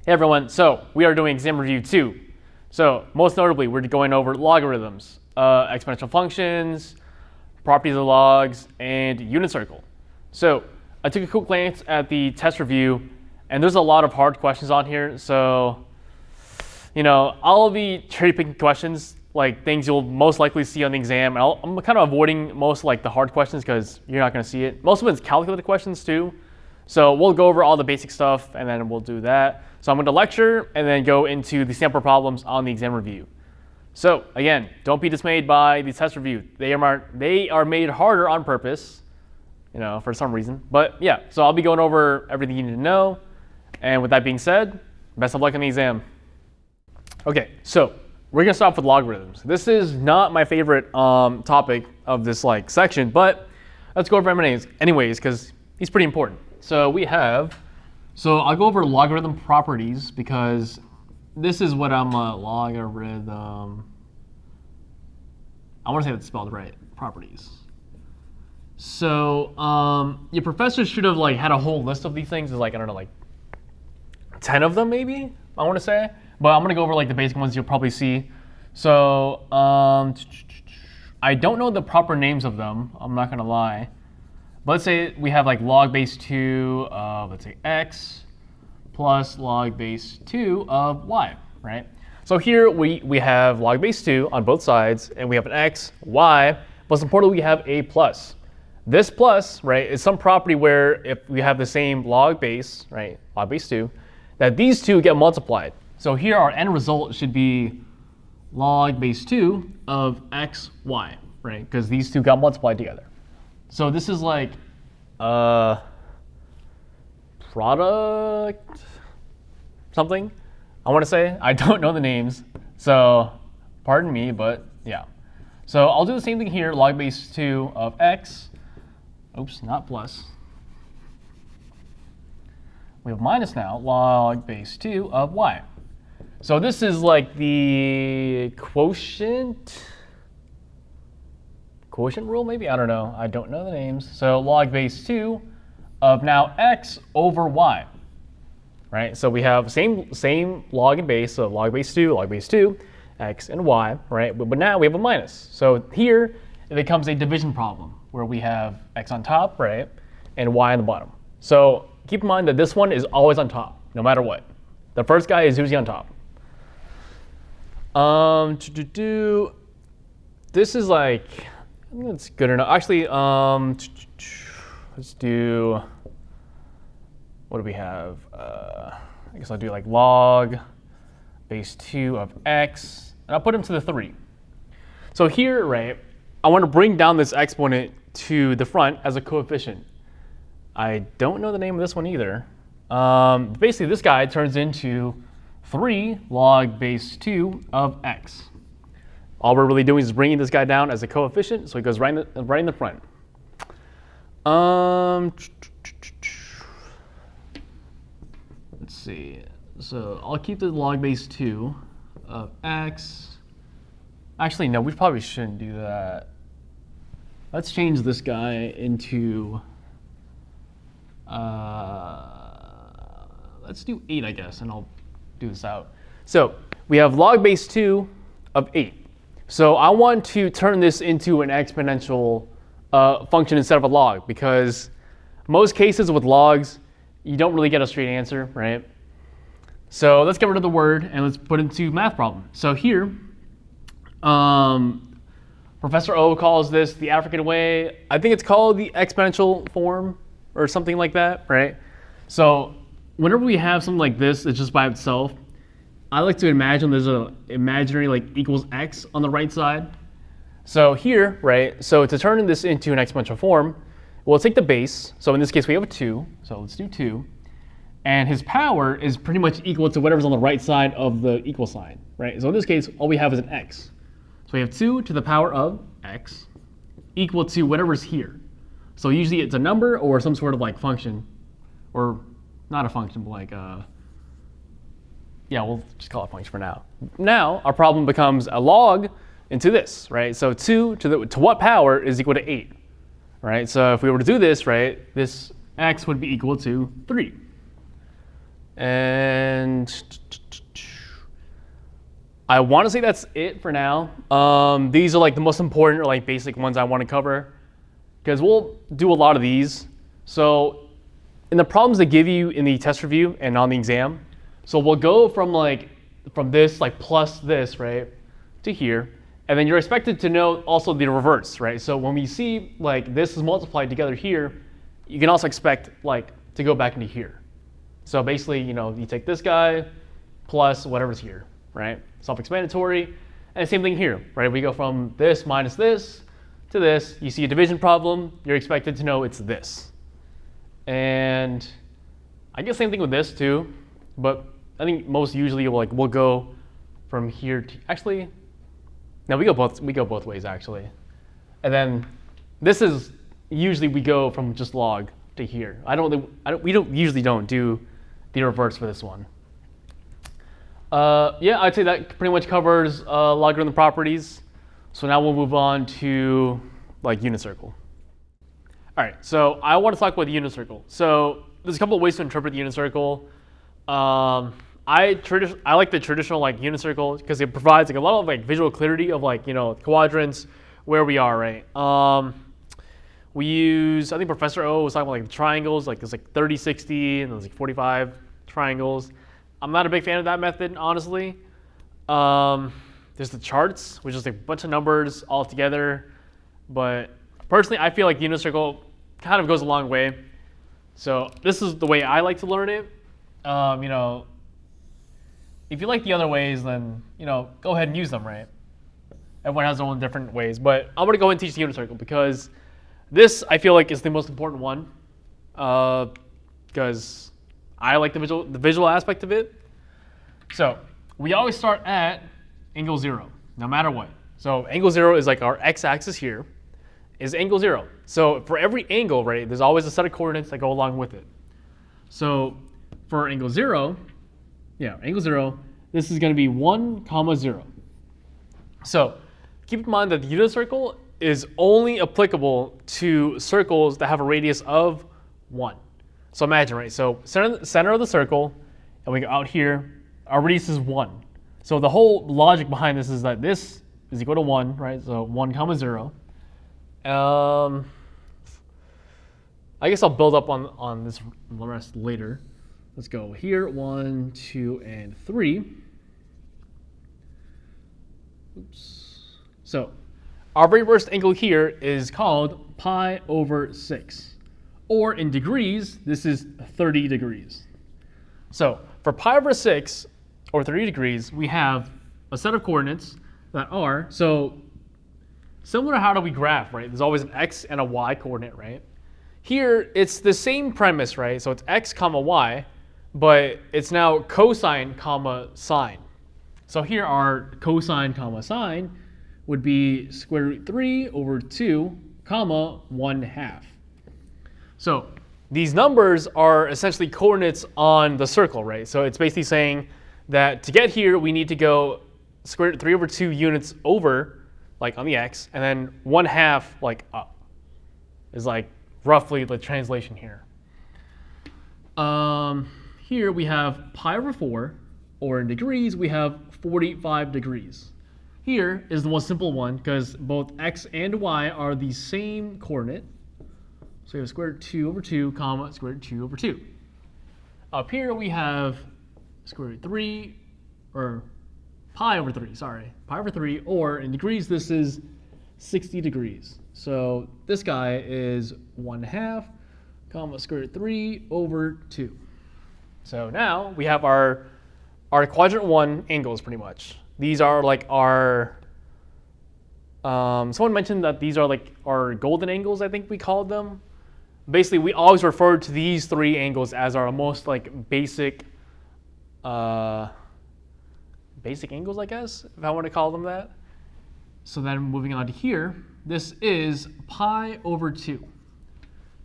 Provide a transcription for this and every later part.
Hey everyone, so we are doing exam review 2. So most notably, we're going over logarithms, exponential functions, properties of logs, and unit circle. So I took a quick glance at the test review, and there's a lot of hard questions on here. So, I'll be cherry picking questions, like things you'll most likely see on the exam. I'm kind of avoiding most like the hard questions because you're not going to see it. Most of it's calculated questions too. So we'll go over all the basic stuff and then we'll do that. So I'm going to lecture and then go into the sample problems on the exam review. So again, don't be dismayed by the test review. They are made harder on purpose, for some reason. But yeah, so I'll be going over everything you need to know. And with that being said, best of luck on the exam. Okay, so we're going to start off with logarithms. This is not my favorite topic of this section, but let's go over him anyways because he's pretty important. So I'll go over logarithm properties because this is what I'm logarithm. I want to say that's spelled right. Properties. So your professor should have had a whole list of these things. There's 10 of them maybe. I want to say, but I'm gonna go over the basic ones you'll probably see. So I don't know the proper names of them. I'm not gonna lie. But let's say we have log base 2 of, let's say, x plus log base 2 of y, right? So here we have log base 2 on both sides, and we have an x, y, plus importantly we have a plus. This plus, right, is some property where if we have the same log base, right, log base 2, that these two get multiplied. So here our end result should be log base 2 of x, y, right, because these two got multiplied together. So this is product something, I want to say. I don't know the names, so pardon me, but yeah. So I'll do the same thing here, log base 2 of x. Oops, not plus. We have minus now, log base 2 of y. So this is the quotient rule, maybe? I don't know. I don't know the names. So log base 2 of now x over y, right? So we have same log and base, so log base 2, x and y, right? But now we have a minus. So here it becomes a division problem where we have x on top, right, and y on the bottom. So keep in mind that this one is always on top, no matter what. The first guy is usually on top. This is I think that's good enough. Actually, let's do, what do we have? I guess I'll do log base 2 of x, and I'll put them to the 3. So here, right, I want to bring down this exponent to the front as a coefficient. I don't know the name of this one either. Basically, this guy turns into 3 log base 2 of x. All we're really doing is bringing this guy down as a coefficient, so he goes right in the front. Let's see. So I'll keep the log base 2 of x. Actually, no, we probably shouldn't do that. Let's change this guy into, let's do 8, I guess, and I'll do this out. So we have log base 2 of 8. So I want to turn this into an exponential function instead of a log, because most cases with logs, you don't really get a straight answer, right? So let's get rid of the word and let's put it into math problem. So here, Professor O calls this the African way. I think it's called the exponential form or something like that, right? So whenever we have something like this, it's just by itself, I like to imagine there's an imaginary equals x on the right side. So here, right, so to turn this into an exponential form, we'll take the base. So in this case, we have a 2. So let's do 2. And his power is pretty much equal to whatever's on the right side of the equal sign, right? So in this case, all we have is an x. So we have 2 to the power of x equal to whatever's here. So usually it's a number or some sort of function, or not a function, but yeah, we'll just call it a function for now. Now our problem becomes a log into this, right? So 2 to what power is equal to 8, right? So if we were to do this, right, this x would be equal to 3. And And I want to say that's it for now. These are like the most important or like basic ones I want to cover, because we'll do a lot of these. So in the problems they give you in the test review and on the exam, so we'll go from this like plus this, right, to here. And then you're expected to know also the reverse, right? So when we see like this is multiplied together here, you can also expect like to go back into here. So basically, you take this guy plus whatever's here, right? Self-explanatory. And same thing here, right? We go from this minus this to this. You see a division problem, you're expected to know it's this. And I guess same thing with this too, but I think most usually we'll go from here to, actually, no, we go both ways actually. And then this is usually we go from just log to here. We usually don't do the reverse for this one. Yeah, I'd say that pretty much covers logarithm properties. So now we'll move on to like unit circle. All right, so I want to talk about the unit circle. So there's a couple of ways to interpret the unit circle. I like the traditional like unit circle because it provides like a lot of like visual clarity of like quadrants where we are, right? We use, I think Professor O was talking about like the triangles, like there's like 30, 60, and there's like 45 triangles. I'm not a big fan of that method, honestly. There's the charts, which is like a bunch of numbers all together. But personally, I feel like the unit circle kind of goes a long way. So this is the way I like to learn it. If you like the other ways, then go ahead and use them, right? Everyone has their own different ways, but I'm gonna go and teach the unit circle because this I feel like is the most important one, because I like the visual aspect of it. So we always start at angle 0, no matter what. So angle 0 is like our x-axis here, is angle 0. So for every angle, right, there's always a set of coordinates that go along with it. So for angle 0, angle 0, this is going to be 1, 0. So keep in mind that the unit circle is only applicable to circles that have a radius of 1. So imagine, right? So center of the circle, and we go out here. Our radius is 1. So the whole logic behind this is that this is equal to 1, right? So 1, 0. I guess I'll build up on this rest later. Let's go here, 1, 2, and 3. Oops. So our very first angle here is called pi over 6. Or in degrees, this is 30 degrees. So for pi over 6, or 30 degrees, we have a set of coordinates that are, so similar to how do we graph, right? There's always an x and a y coordinate, right? Here, it's the same premise, right? So it's x comma y, but it's now cosine comma sine. So here our cosine comma sine would be square root 3 over 2 comma 1/2. So these numbers are essentially coordinates on the circle, right? So it's basically saying that to get here, we need to go square root 3 over 2 units over, like on the x, and then 1/2 like up is like roughly the translation here. Here we have pi over 4, or in degrees, we have 45 degrees. Here is the most simple one because both x and y are the same coordinate. So we have square root 2 over 2 comma square root 2 over 2. Up here we have square root 3, or pi over 3, sorry. Pi over 3, or in degrees, this is 60 degrees. So this guy is 1/2 comma square root 3 over 2. So now we have our quadrant 1 angles pretty much. These are like our, someone mentioned that these are like our golden angles, I think we called them. Basically, we always refer to these 3 angles as our most like basic angles, I guess, if I want to call them that. So then moving on to here, this is pi over 2.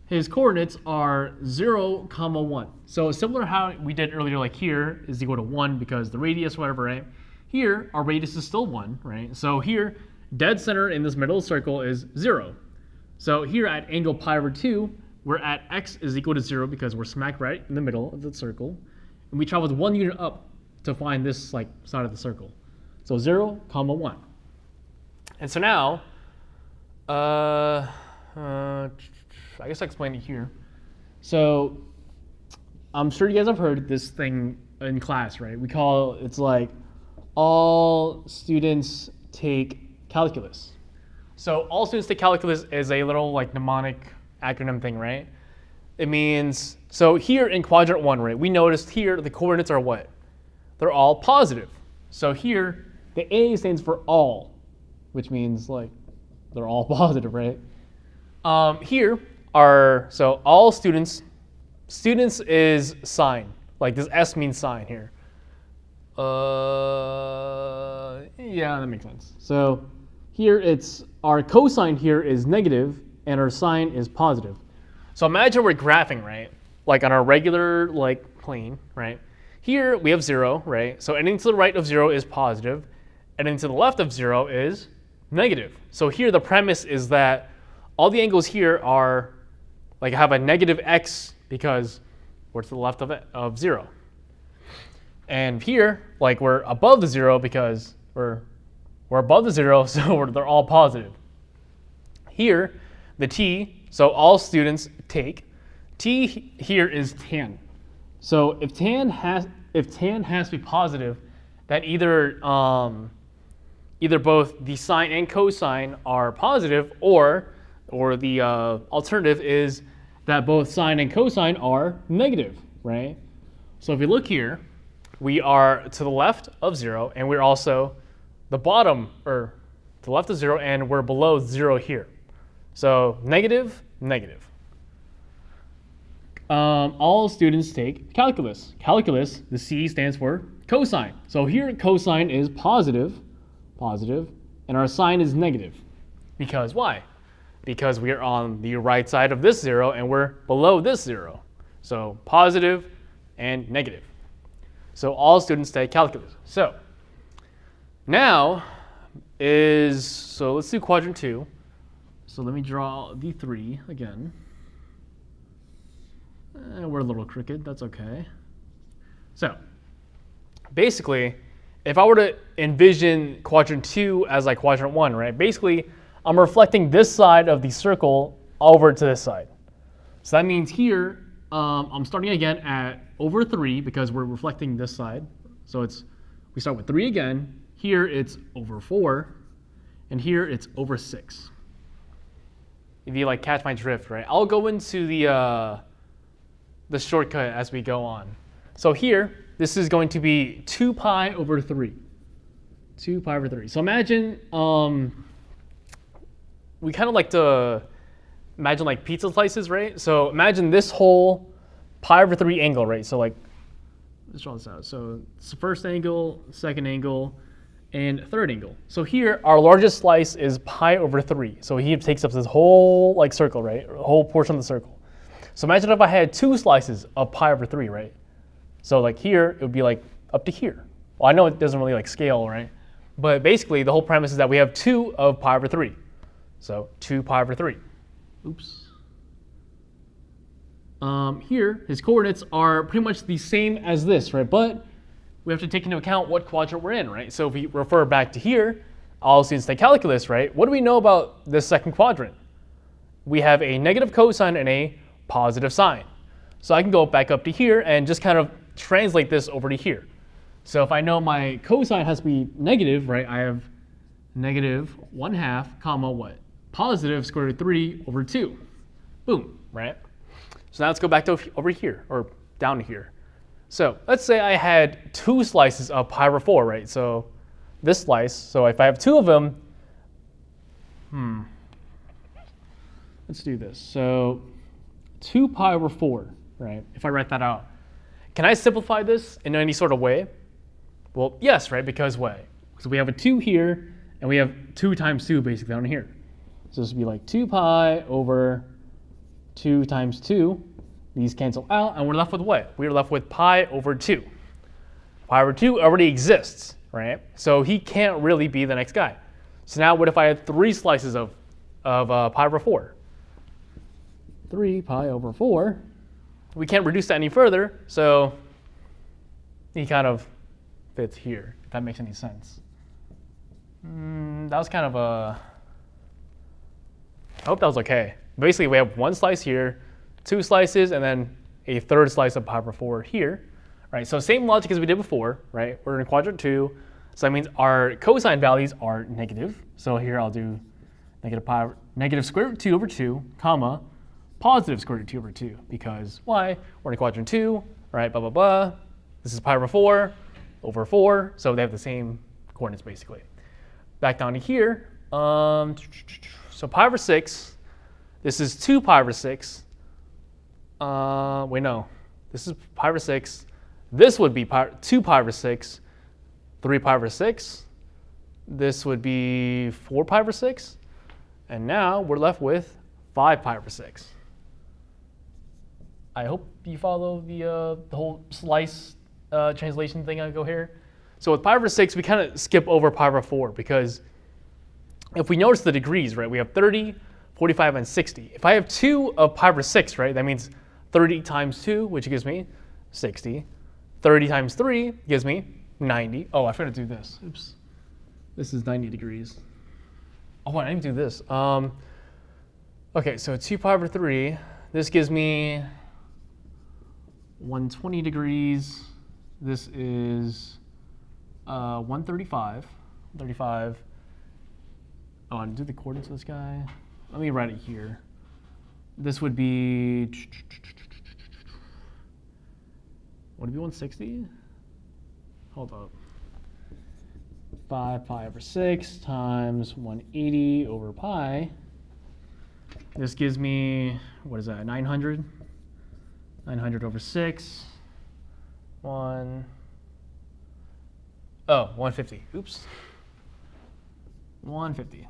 His coordinates are 0, 1. So similar to how we did earlier, like here is equal to 1 because the radius, whatever, right? Here, our radius is still 1, right? So here, dead center in this middle circle is 0. So here at angle pi over 2, we're at x is equal to 0 because we're smack right in the middle of the circle. And we traveled 1 unit up to find this like side of the circle. So 0, 1. And so now, I guess I'll explain it here. So I'm sure you guys have heard this thing in class, right? We call it's like all students take calculus. So all students take calculus is a little like mnemonic acronym thing, right? It means, so here in quadrant 1, right, we noticed here the coordinates are what? They're all positive. So here, the A stands for all, which means like they're all positive, right? Here are, so all students is sign. Like this S means sign here. Yeah, that makes sense. So here it's, our cosine here is negative and our sign is positive. So imagine we're graphing, right? Like on our regular like plane, right? Here we have 0, right? So anything to the right of 0 is positive, anything to the left of 0 is negative. So here the premise is that all the angles here are like have a negative x because we're to the left of 0. And here, like we're above the 0 because we're above the 0, so they're all positive. Here, the t, so all students take, t here is tan. So if tan has to be positive, that either both the sine and cosine are positive, or the alternative is that both sine and cosine are negative, right? So if you look here, we are to the left of 0, and we're also the bottom, or to the left of 0, and we're below 0 here. So negative, negative. All students take calculus. Calculus, the C stands for cosine. So here cosine is positive, and our sign is negative. Because why? Because we are on the right side of this 0 and we're below this 0. So positive and negative. So all students take calculus. So now so let's do quadrant 2. So let me draw the 3 again. We're a little crooked, that's okay. So basically, if I were to envision quadrant 2 as like quadrant 1, right? Basically, I'm reflecting this side of the circle over to this side. So that means here, I'm starting again at over 3 because we're reflecting this side. So we start with 3 again. Here it's over 4, and here it's over 6. If you like catch my drift, right? I'll go into the shortcut as we go on. So here, this is going to be 2 pi over 3. 2 pi over 3. So imagine, we kind of like to imagine like pizza slices, right? So imagine this whole pi over 3 angle, right? So like, let's draw this out. So it's the first angle, second angle, and third angle. So here, our largest slice is pi over 3. So he takes up this whole like circle, right? A whole portion of the circle. So imagine if I had 2 slices of pi over 3, right? So like here, it would be like up to here. Well, I know it doesn't really like scale, right? But basically, the whole premise is that we have 2 of pi over 3. So 2 pi over 3. Oops. Here, his coordinates are pretty much the same as this, right? But we have to take into account what quadrant we're in, right? So if we refer back to here, all students take calculus, right? What do we know about this second quadrant? We have a negative cosine and a positive sine. So I can go back up to here and just kind of translate this over to here. So if I know my cosine has to be negative, right? I have negative 1/2, comma what? Positive square root 3 over 2. Boom, right? So now let's go back to over here, or down to here. So let's say I had 2 slices of pi over 4, right? So this slice, so if I have 2 of them, let's do this. So 2 pi over 4, right? If I write that out, can I simplify this in any sort of way? Well, yes, right? Because what? So we have a 2 here, and we have 2 times 2 basically down here. So this would be like 2 pi over 2 times 2. These cancel out, and we're left with what? We're left with pi over 2. Pi over 2 already exists, right? So he can't really be the next guy. So now what if I had 3 slices of pi over 4? 3 pi over 4. We can't reduce that any further, so he kind of fits here, if that makes any sense. That was kind of a, I hope that was okay. Basically, we have one slice here, two slices, and then a third slice of pi over 4 here, right? So same logic as we did before, right? We're in quadrant 2, so that means our cosine values are negative. So here I'll do negative square root 2 over 2, comma, positive square root 2 over 2, because why? We're in quadrant 2, right? Blah, blah, blah. This is pi over 4 over 4, so they have the same coordinates basically. Back down to here, so pi over 6, this is 2 pi over 6. Wait, no, this is pi over 6. This would be 2 pi over 6, 3 pi over 6. This would be 4 pi over 6. And now we're left with 5 pi over 6. I hope you follow the whole slice translation thing I go here. So with pi over 6, we kind of skip over pi over 4 because if we notice the degrees, right, we have 30, 45, and 60. If I have 2 of pi over 6, right, that means 30 times 2, which gives me 60. 30 times 3 gives me 90. Oh, I forgot to do this. Oops. This is 90 degrees. Oh, I didn't do this. Okay, so 2 pi over 3. This gives me 120 degrees. This is 135. 35. Oh, I didn't do the coordinates of this guy. Let me write it here. This would be, would it be 160? Hold up. 5 pi over 6 times 180 over pi. This gives me, what is that, 900? 900 over 6. 150. Oops. 150.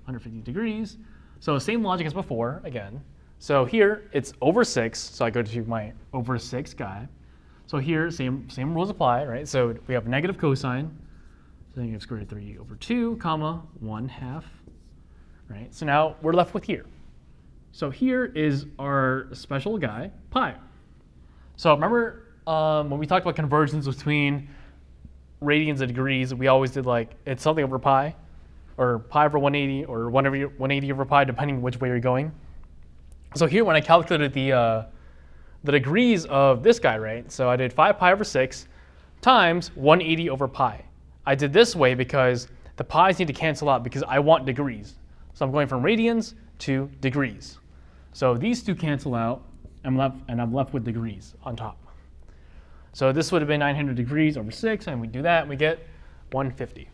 150 degrees. So same logic as before, again. So here, it's over 6. So I go to my over 6 guy. So here, same rules apply, right? So we have negative cosine. So negative square root 3 over 2, comma, 1/2, right? So now we're left with here. So here is our special guy, pi. So remember when we talked about conversions between radians and degrees, we always did like, it's something over pi, or pi over 180, or 180 over pi, depending which way you're going. So here, when I calculated the degrees of this guy, right? So I did 5 pi over 6 times 180 over pi. I did this way because the pi's need to cancel out because I want degrees. So I'm going from radians to degrees. So these two cancel out, and I'm left with degrees on top. So this would have been 900 degrees over 6, and we do that, and we get 150.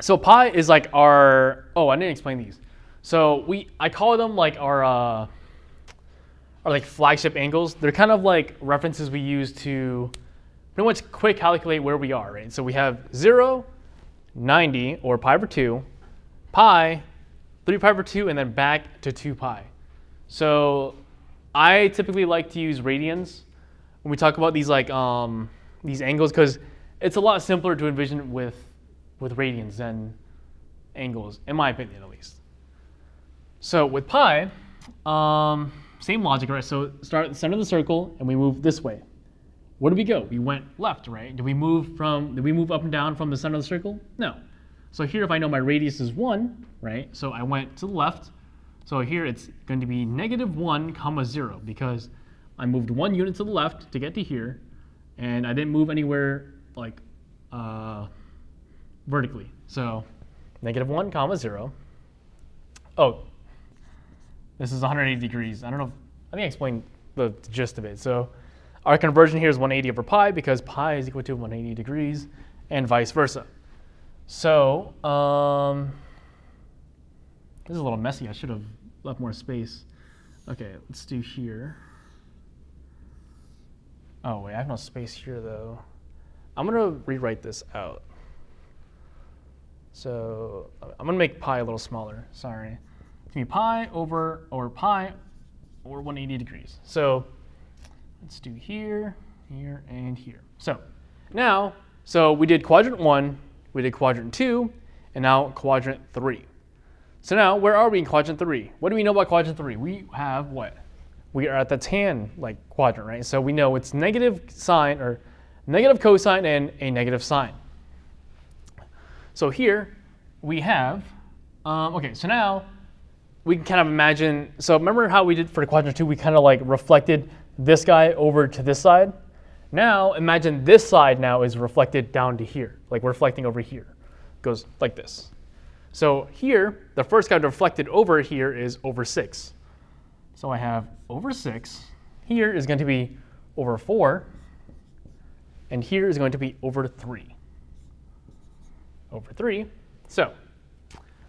So pi is like our, oh, I didn't explain these. So I call them like our like flagship angles. They're kind of like references we use to pretty much quick calculate where we are, right? So we have 0, 90, or pi over 2, pi, 3 pi over 2, and then back to 2 pi. So I typically like to use radians when we talk about these like these angles because it's a lot simpler to envision with radians than angles, in my opinion at least. So with pi, same logic, right? So start at the center of the circle and we move this way. Where did we go? We went left, right? Did we move up and down from the center of the circle? No. So here, if I know my radius is 1, right? So I went to the left. So here it's going to be -1, 0, because I moved 1 unit to the left to get to here, and I didn't move anywhere like vertically. So -1, 0. Oh, this is 180 degrees. I don't know. I think I explained the gist of it. So our conversion here is 180 over pi because pi is equal to 180 degrees and vice versa. So this is a little messy. I should have left more space. Okay, let's do here. Oh, wait, I have no space here, though. I'm going to rewrite this out. So I'm going to make pi a little smaller. Sorry. It's going to be pi over 180 degrees. So let's do here, here, and here. So now, we did quadrant 1, we did quadrant 2, and now quadrant 3. So now, where are we in quadrant 3? What do we know about quadrant 3? We have what? We are at the tan quadrant, right? So we know it's negative negative cosine and a negative sine. So here we have, okay, so now we can kind of imagine, so remember how we did for quadrant 2, we kind of like reflected this guy over to this side? Now imagine this side now is reflected down to here, like we're reflecting over here. It goes like this. So here, the first guy reflected over here is over 6. So I have over 6. Here is going to be over 4. And here is going to be over 3. Over 3. So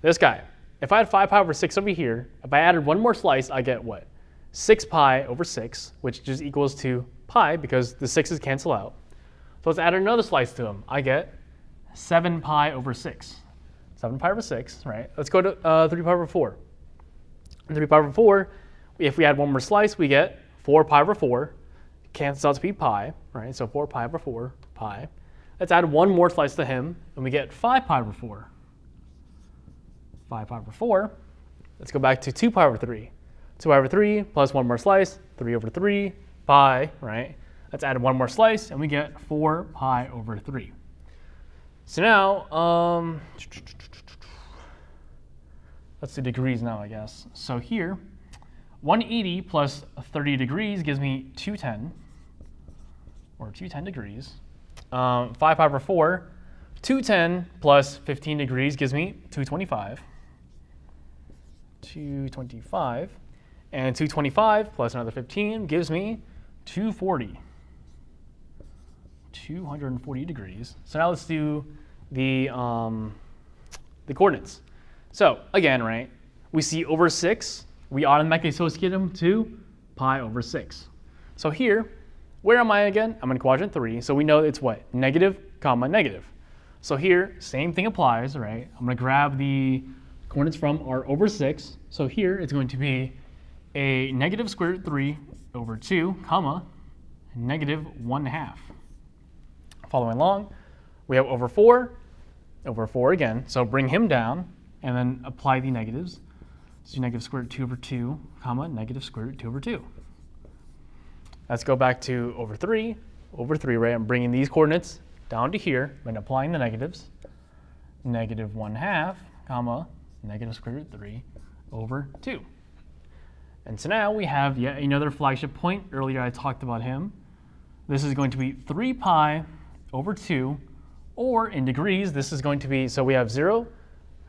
this guy, if I had 5 pi over 6 over here, if I added one more slice, I get what? 6 pi over 6, which just equals to pi because the 6's cancel out. So let's add another slice to them. I get 7 pi over 6. 7 pi over 6, right? Let's go to 3 pi over 4. 3 pi over 4, if we add one more slice, we get 4 pi over 4. Cancels out to be pi, right? So 4 pi over 4, pi. Let's add one more slice to him, and we get 5 pi over 4. 5 pi over 4. Let's go back to 2 pi over 3. 2 pi over 3 plus one more slice, 3 over 3, pi, right? Let's add one more slice, and we get 4 pi over 3. So now, let's do degrees now, I guess. So here, 180 plus 30 degrees gives me 210, or 210 degrees. 5 pi over 4, 210 plus 15 degrees gives me 225. 225. And 225 plus another 15 gives me 240. 240 degrees. So now let's do the coordinates. So again, right, we see over 6. We automatically associate them to pi over 6. So here, where am I again? I'm in quadrant 3. So we know it's what? Negative, comma, negative. So here, same thing applies, right? I'm going to grab the coordinates from our over 6. So here, it's going to be a negative square root 3 over 2, comma, negative 1/2. Following along, we have over 4 again. So bring him down, and then apply the negatives. So negative square root 2 over 2, comma, negative square root 2 over 2. Let's go back to over 3, right? I'm bringing these coordinates down to here, and applying the negatives. Negative 1/2, comma, negative square root 3 over 2. And so now we have yet another flagship point. Earlier I talked about him. This is going to be 3 pi over 2, or in degrees, this is going to be, so we have 0,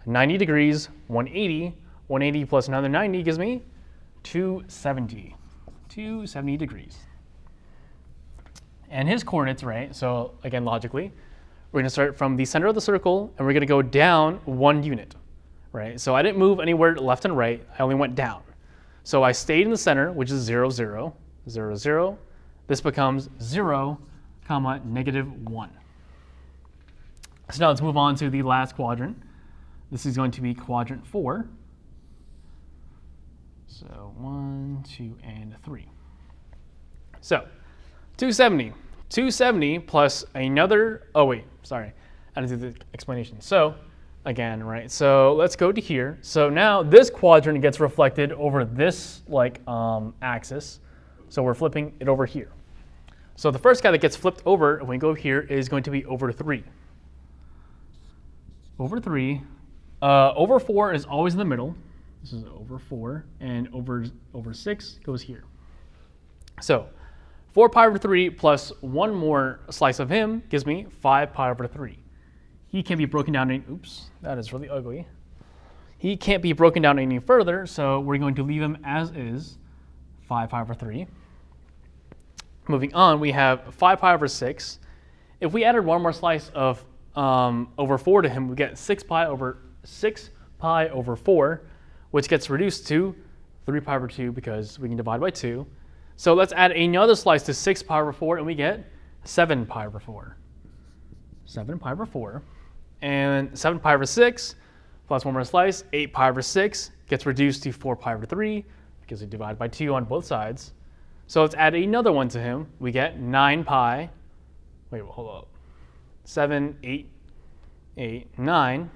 90 degrees, 180. 180 plus another 90 gives me 270. 270 degrees. And his coordinates, right? So again, logically, we're going to start from the center of the circle, and we're going to go down 1 unit, right? So I didn't move anywhere left and right. I only went down. So I stayed in the center, which is 0, 0, 0, 0. This becomes 0, comma, negative 1. So now let's move on to the last quadrant. This is going to be quadrant 4. So 1, 2, and 3. So 270. 270 plus another, oh wait, sorry, I didn't do the explanation. So again, right, so let's go to here. So now this quadrant gets reflected over this like axis. So we're flipping it over here. So the first guy that gets flipped over when we go here is going to be over 3. Over 3. Over 4 is always in the middle. This is over 4, and over 6 goes here. So 4 pi over 3 plus one more slice of him gives me 5 pi over 3. He can't be broken down any, oops, that is really ugly. He can't be broken down any further, so we're going to leave him as is, 5 pi over 3. Moving on, we have 5 pi over 6. If we added one more slice of over 4 to him, we get 6 pi over 4, which gets reduced to 3 pi over 2 because we can divide by 2. So let's add another slice to 6 pi over 4, and we get 7 pi over 4. 7 pi over 4. And 7 pi over 6 plus one more slice, 8 pi over 6 gets reduced to 4 pi over 3 because we divide by 2 on both sides. So let's add another one to him. We get 9 pi. Wait, hold up. 7, 8, 9.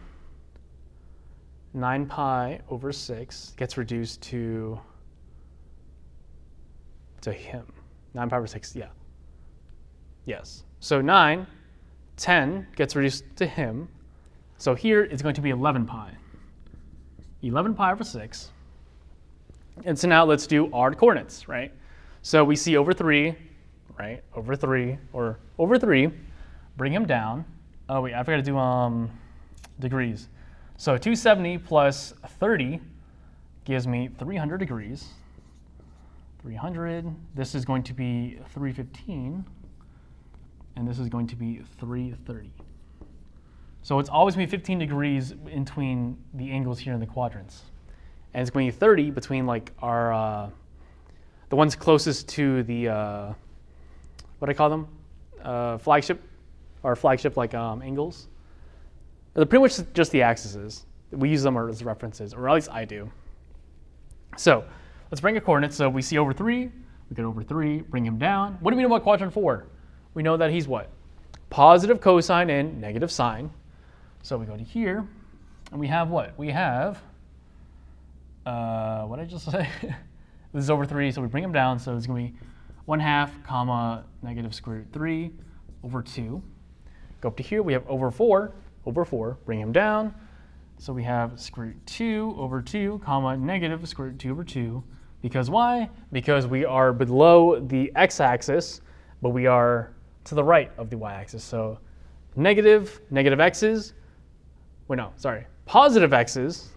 9 pi over 6 gets reduced to him. 9 pi over 6, yeah. Yes. So 9, 10 gets reduced to him. So here it's going to be 11 pi. 11 pi over 6. And so now let's do our coordinates, right? So we see over 3, right? Over 3, or over 3. Bring him down. Oh wait, I forgot to do degrees. So 270 plus 30 gives me 300 degrees. 300. This is going to be 315. And this is going to be 330. So it's always going to be 15 degrees between the angles here in the quadrants. And it's going to be 30 between like our, the ones closest to the, what do I call them? Flagship, or flagship like angles. They're pretty much just the axes. We use them as references, or at least I do. So let's bring a coordinate. So we see over 3, we get over 3, bring him down. What do we know about quadrant 4? We know that he's what? Positive cosine and negative sine. So we go to here, and we have what? We have, what did I just say? This is over 3, so we bring him down. So it's going to be 1/2 comma negative square root 3 over 2. Go up to here, we have over 4, bring him down. So we have square root 2 over 2 comma negative square root 2 over 2. Because why? Because we are below the x-axis, but we are to the right of the y-axis. So negative x's, wait, no, sorry, positive x's.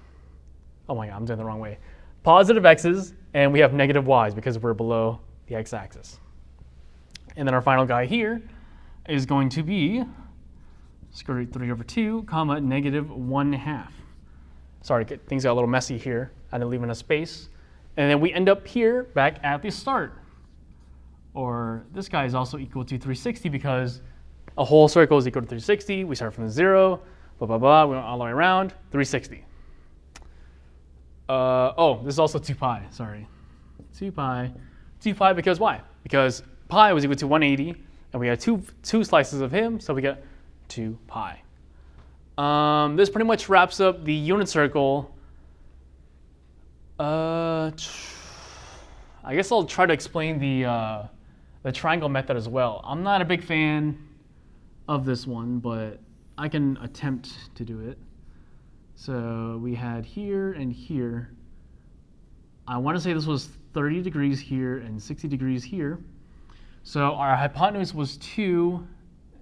Oh my God, I'm doing it the wrong way. Positive x's, and we have negative y's because we're below the x-axis. And then our final guy here is going to be square root 3 over 2 comma negative 1/2. Sorry, things got a little messy here. I didn't leave enough space. And then we end up here back at the start. Or this guy is also equal to 360 because a whole circle is equal to 360. We start from the 0, blah, blah, blah. We went all the way around, 360. Oh, this is also 2 pi, sorry. 2 pi. 2 pi because why? Because pi was equal to 180, and we had two slices of him, so we get 2 pi. This pretty much wraps up the unit circle. I guess I'll try to explain the triangle method as well. I'm not a big fan of this one, but I can attempt to do it. So we had here and here. I want to say this was 30 degrees here and 60 degrees here. So our hypotenuse was 2.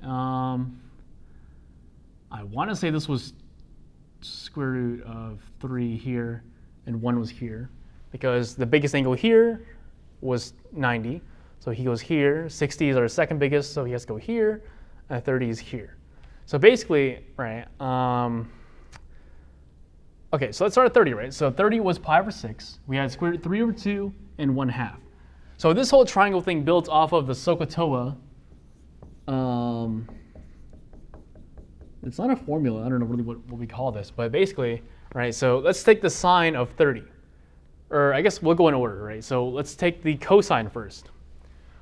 I want to say this was square root of 3 here and 1 was here, because the biggest angle here was 90. So he goes here. 60 is our second biggest, so he has to go here, and 30 is here. So basically, right, okay, so let's start at 30, right? So 30 was pi over 6. We had square root 3 over 2 and 1/2. So this whole triangle thing built off of the SOHCAHTOA. It's not a formula. I don't know really what we call this, but basically, right, so let's take the sine of 30. Or I guess we'll go in order, right? So let's take the cosine first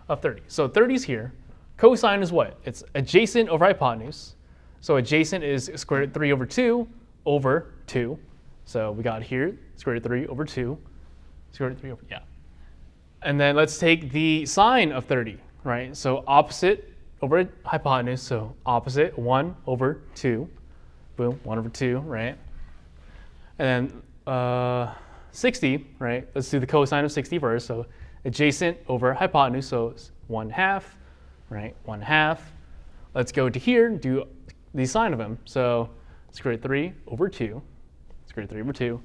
of 30. So 30 is here. Cosine is what? It's adjacent over hypotenuse. So adjacent is square root 3 over 2 over 2. So we got here square root 3 over 2. Square root 3 over, yeah. And then let's take the sine of 30, right? So opposite over hypotenuse, so opposite 1 over 2. Boom, 1 over 2, right? And then 60, right? Let's do the cosine of 60 first. So adjacent over hypotenuse, so it's 1/2, right? 1/2. Let's go to here and do the sine of him. So square root 3 over 2, square root 3 over 2.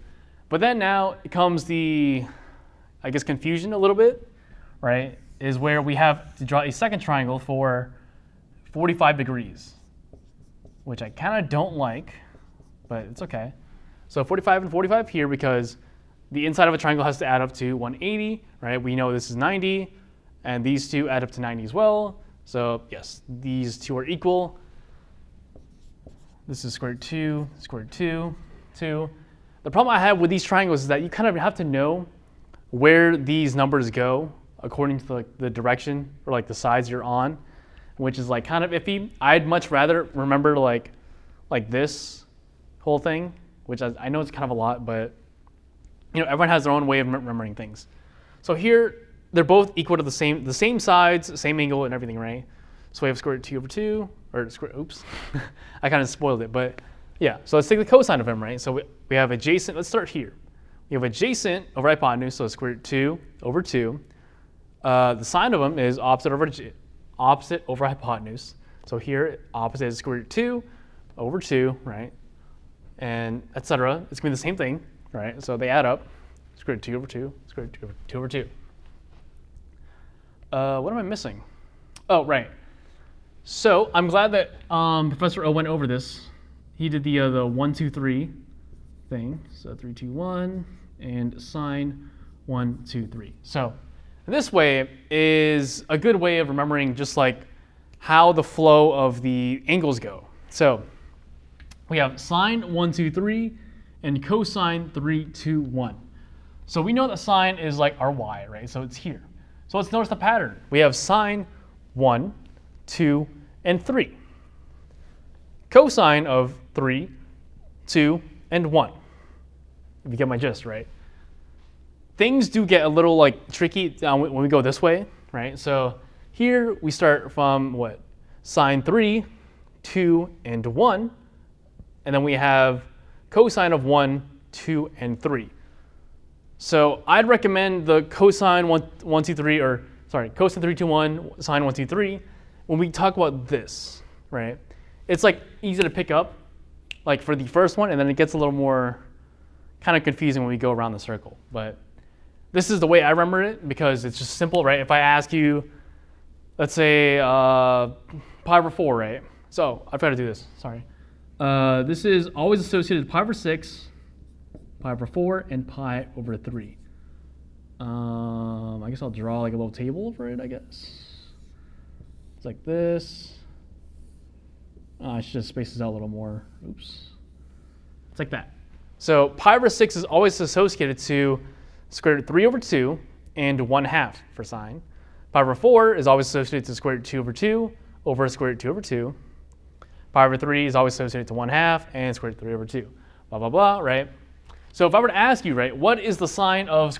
But then now it comes the, I guess, confusion a little bit, right? Is where we have to draw a second triangle for 45 degrees, which I kind of don't like, but it's okay. So 45 and 45 here because the inside of a triangle has to add up to 180, right? We know this is 90, and these two add up to 90 as well. So yes, these two are equal. This is square root 2, square root 2, 2. The problem I have with these triangles is that you kind of have to know where these numbers go according to the direction or like the sides you're on, which is like kind of iffy. I'd much rather remember like this whole thing, which I know it's kind of a lot, but you know, everyone has their own way of remembering things. So here they're both equal to the same sides, same angle and everything, right? So we have square root 2 over 2, or square, oops, I kind of spoiled it, but yeah. So let's take the cosine of m, right? So we have adjacent, let's start here. We have adjacent over hypotenuse, so square root 2 over 2. The sine of them is opposite over hypotenuse. So here, opposite is square root 2 over 2, right? And etc. It's going to be the same thing, right? So they add up. Square root 2 over 2, square root 2 over 2 over 2. What am I missing? Oh, right. So I'm glad that Professor O went over this. He did the 1, 2, 3 thing. So 3, 2, 1, and sine 1, 2, 3. So this way is a good way of remembering just like how the flow of the angles go. So we have sine 1, 2, 3 and cosine 3, 2, 1. So we know that sine is like our y, right? So it's here. So let's notice the pattern. We have sine 1, 2, and 3. Cosine of 3, 2, and 1. If you get my gist, right? Things do get a little like tricky when we go this way, right? So here we start from what? Sine 3, 2, and 1. And then we have cosine of 1, 2, and 3. So I'd recommend the cosine 1, 2, 3, or sorry, cosine 3, 2, 1, sine 1, 2, 3. When we talk about this, right? It's like easy to pick up, like for the first one, and then it gets a little more kind of confusing when we go around the circle. But this is the way I remember it because it's just simple, right? If I ask you, let's say pi over 4, right? So I've got to do this, sorry. This is always associated with pi over 6, pi over 4, and pi over 3. I guess I'll draw like a little table for it, I guess. It's like this. I should just space this out a little more. Oops. It's like that. So pi over 6 is always associated to square root 3 over 2 and 1/2 for sine. Pi over 4 is always associated to square root 2 over 2 over square root 2 over 2. Pi over 3 is always associated to 1/2 and square root 3 over 2. Blah, blah, blah, right? So if I were to ask you, right, what is the sine of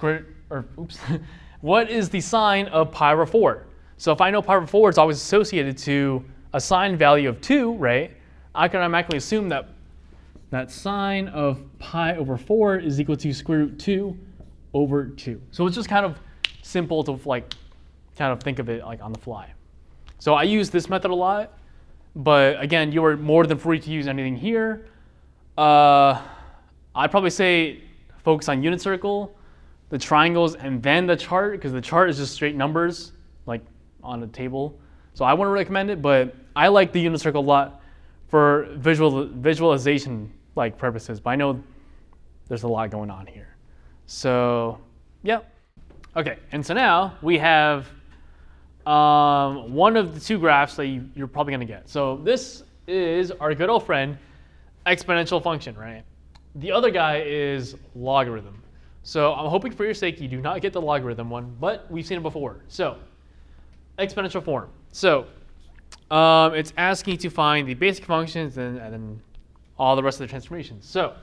what is the sine of pi over 4? So if I know pi over 4 is always associated to a sine value of 2, right, I can automatically assume that sine of pi over 4 is equal to square root 2 over 2. So it's just kind of simple to like kind of think of it like on the fly. So I use this method a lot, but again, you are more than free to use anything here. I'd probably say focus on unit circle, the triangles, and then the chart, because the chart is just straight numbers like on a table. So I wouldn't recommend it, but I like the unit circle a lot for visualization like purposes, but I know there's a lot going on here. So yeah. Okay, and so now we have one of the two graphs that you're probably going to get. So this is our good old friend, exponential function, right? The other guy is logarithm. So I'm hoping for your sake you do not get the logarithm one, but we've seen it before. So exponential form. So it's asking you to find the basic functions and then all the rest of the transformations. So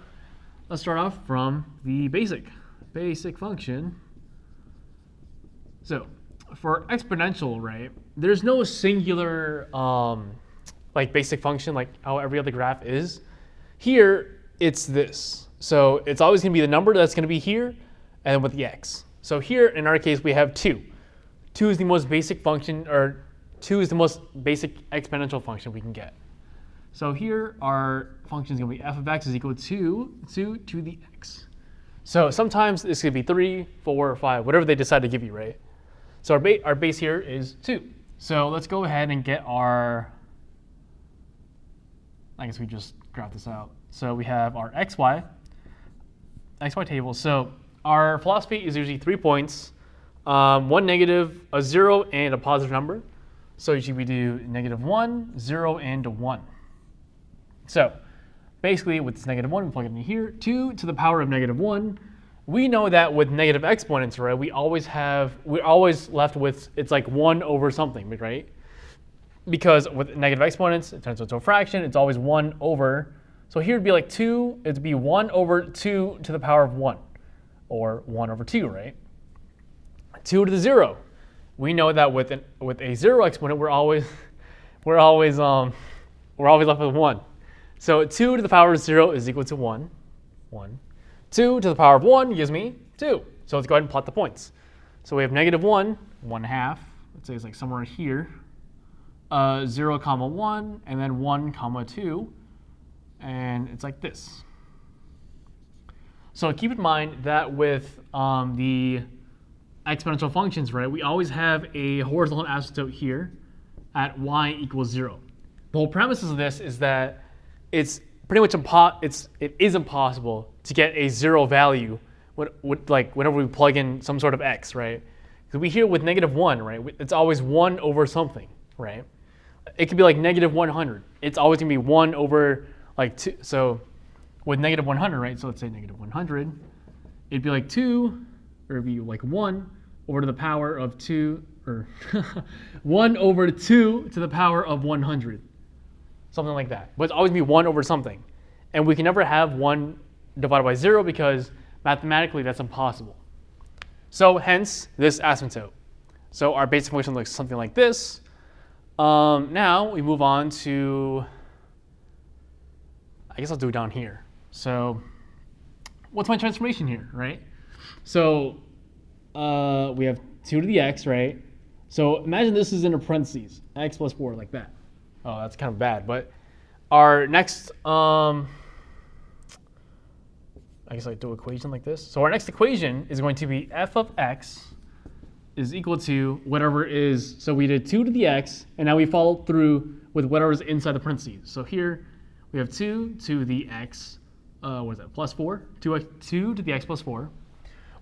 let's start off from the basic function. So for exponential, right, there's no singular like basic function like how every other graph is. Here, it's this. So it's always going to be the number that's going to be here and with the x. So here, in our case, we have 2. 2 is the most basic function, or 2 is the most basic exponential function we can get. So here, our function is going to be f of x is equal to 2 to the x. So sometimes this could be 3, 4, 5, whatever they decide to give you, right? So our base here is 2. So let's go ahead and get our, I guess we just graph this out. So we have our xy table. So our philosophy is usually 3 points, 1 negative, a 0, and a positive number. So usually we do -1, 0, and 1. So basically with this -1, we plug it in here. 2 to the power of -1. We know that with negative exponents, right, we're always left with, it's like 1 over something, right? Because with negative exponents, it turns into a fraction. It's always 1 over. So here it'd be like 2. It'd be 1 over 2 to the power of 1, or 1 over 2, right? 2 to the 0. We know that with a 0 exponent, we're always we're always left with 1. So 2 to the power of 0 is equal to 1. 1. 2 to the power of 1 gives me 2. So let's go ahead and plot the points. So we have negative 1, 1/2. Let's say it's like somewhere here. 0, comma 1, and then 1, comma 2. And it's like this. So keep in mind that with the exponential functions, right, we always have a horizontal asymptote here at y equals 0. The whole premise of this is that it's pretty much it is impossible to get a 0 value whenever we plug in some sort of x, right? Because we here with negative 1, right, it's always 1 over something, right? It could be like negative 100. It's always going to be 1 over like 2. So with negative 100, right, so let's say negative 100, it'd be like 2, or it'd be like 1 over to the power of 2, or 1 over 2 to the power of 100. Something like that. But it's always be 1 over something. And we can never have 1 divided by 0 because mathematically that's impossible. So hence this asymptote. So our basic function looks something like this. Now we move on to, I guess I'll do it down here. So what's my transformation here, right? So we have 2 to the x, right? So imagine this is in a parentheses, x plus 4, like that. Oh, that's kind of bad. But our next, I guess I do an equation like this. So our next equation is going to be f of x is equal to whatever is, so we did 2 to the x, and now we followed through with whatever's inside the parentheses. So here we have 2 to the x, what is that, plus 4? 2 to the x plus 4.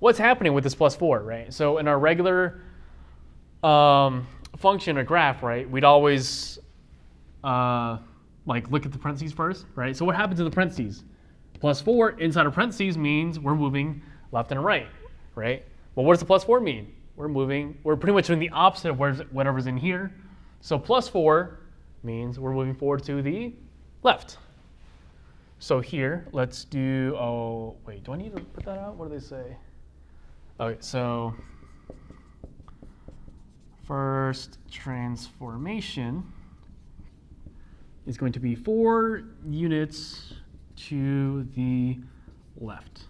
What's happening with this plus 4, right? So in our regular function or graph, right, we'd always like look at the parentheses first, right? So what happens in the parentheses? Plus 4 inside of parentheses means we're moving left and right, right? Well, what does the plus 4 mean? We're pretty much doing the opposite of whatever's in here. So plus 4 means we're moving forward to the left. So here, let's do, oh, wait, do I need to put that out? What do they say? Okay, so first transformation is going to be 4 units to the left.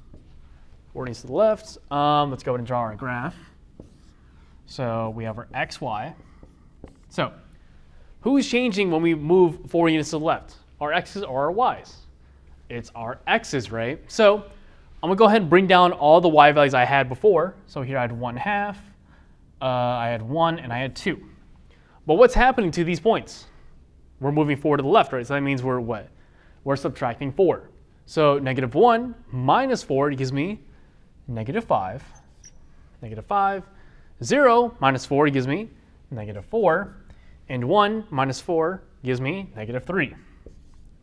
4 units to the left. Let's go ahead and draw our graph. So we have our xy. So who's changing when we move 4 units to the left? Our x's or our y's? It's our x's, right? So I'm going to go ahead and bring down all the y values I had before. So here I had 1/2, I had 1, and I had 2. But what's happening to these points? We're moving 4 to the left, right? So that means we're what? We're subtracting 4. So negative 1 minus 4 gives me negative 5. Negative 5. 0 minus 4 gives me negative 4. And 1 minus 4 gives me negative 3.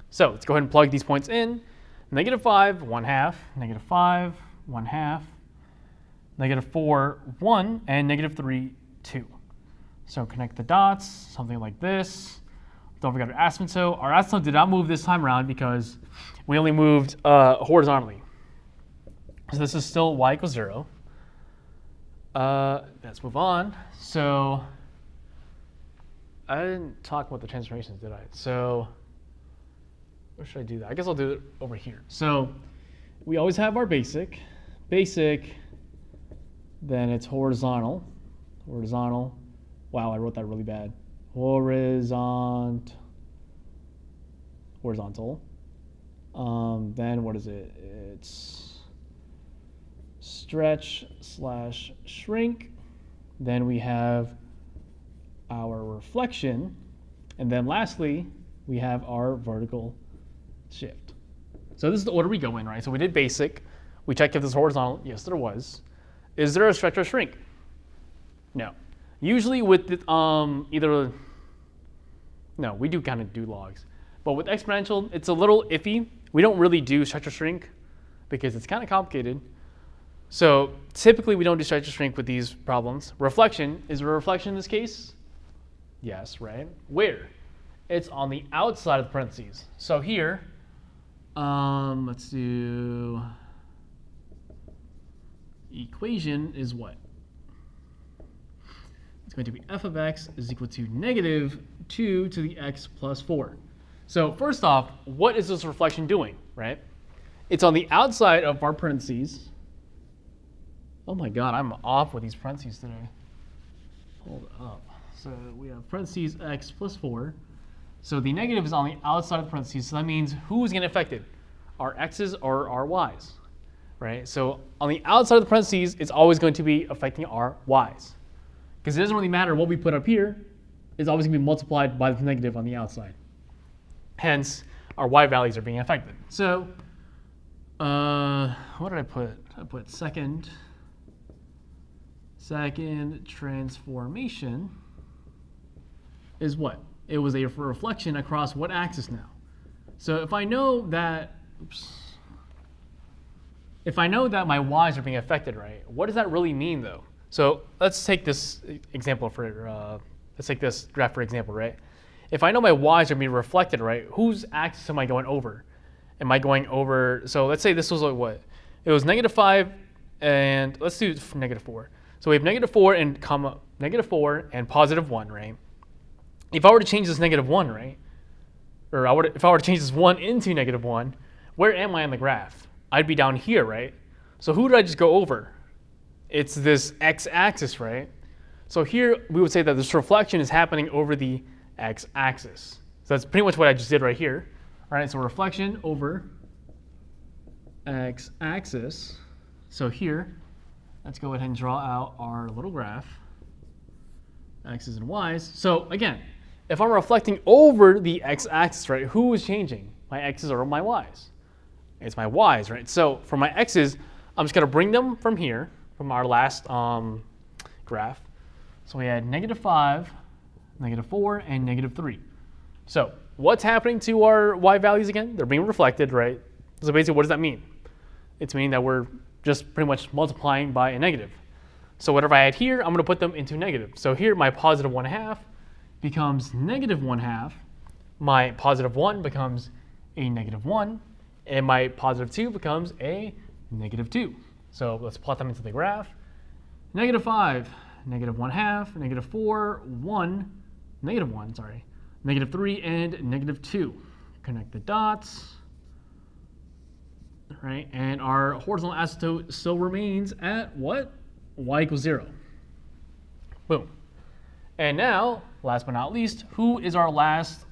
So let's go ahead and plug these points in. Negative 5, 1/2. Negative 5, 1/2. Negative 4, 1. And negative 3, 2. So connect the dots, something like this. Don't forget our asymptote. Our asymptote did not move this time around because we only moved horizontally. So this is still y equals 0. Let's move on. So I didn't talk about the transformations, did I? So where should I do that? I guess I'll do it over here. So we always have our basic, then it's horizontal. Wow, I wrote that really bad. Horizontal. Then what is it? It's stretch / shrink. Then we have our reflection. And then lastly, we have our vertical shift. So this is the order we go in, right? So we did basic. We checked if this is horizontal. Yes, there was. Is there a stretch or shrink? No. Usually with the, no, we do kind of do logs. But with exponential, it's a little iffy. We don't really do stretch or shrink because it's kind of complicated. So typically we don't do stretch or shrink with these problems. Reflection, is there a reflection in this case? Yes, right? Where? It's on the outside of the parentheses. So here, let's do, equation is what? it's going to be f of x is equal to negative 2 to the x plus 4. So first off, what is this reflection doing, right? It's on the outside of our parentheses. Oh my god, I'm off with these parentheses today. Hold up. So we have parentheses x plus 4. So the negative is on the outside of the parentheses. So that means who's getting affected? Our x's or our y's, right? So on the outside of the parentheses, it's always going to be affecting our y's. Because it doesn't really matter what we put up here. It's always going to be multiplied by the negative on the outside. Hence, our y values are being affected. So what did I put? I put second transformation is what? It was a reflection across what axis now? So if I know that, if I know that my y's are being affected, right? What does that really mean, though? So let's take this example for, let's take this graph for example, right? If I know my y's are being reflected, right? Whose axis am I going over? Am I going over? So let's say this was like what? It was -5, and let's do -4. So we have -4 and comma -4 and +1, right? If I were to change this -1, right? Or if I were to change this 1 into -1, where am I on the graph? I'd be down here, right? So who did I just go over? It's this x-axis, right? So here we would say that this reflection is happening over the x-axis. So that's pretty much what I just did right here. All right, so reflection over x-axis. So here, let's go ahead and draw out our little graph, x's and y's. So again, if I'm reflecting over the x-axis, right, who is changing? My x's or my y's? It's my y's, right? So for my x's, I'm just going to bring them from here, from our last graph. So we had -5, -4, and -3. So what's happening to our y values again? They're being reflected, right? So basically, what does that mean? It's meaning that we're just pretty much multiplying by a negative. So whatever I had here, I'm going to put them into negative. So here, my +1/2 becomes -1/2. My +1 becomes a -1. And my +2 becomes a -2. So let's plot them into the graph. -5, -1/2, -4, 1, -1, sorry, -3, and -2. Connect the dots. Right, and our horizontal asymptote still remains at what? Y = 0. Boom. And now, last but not least, who is our last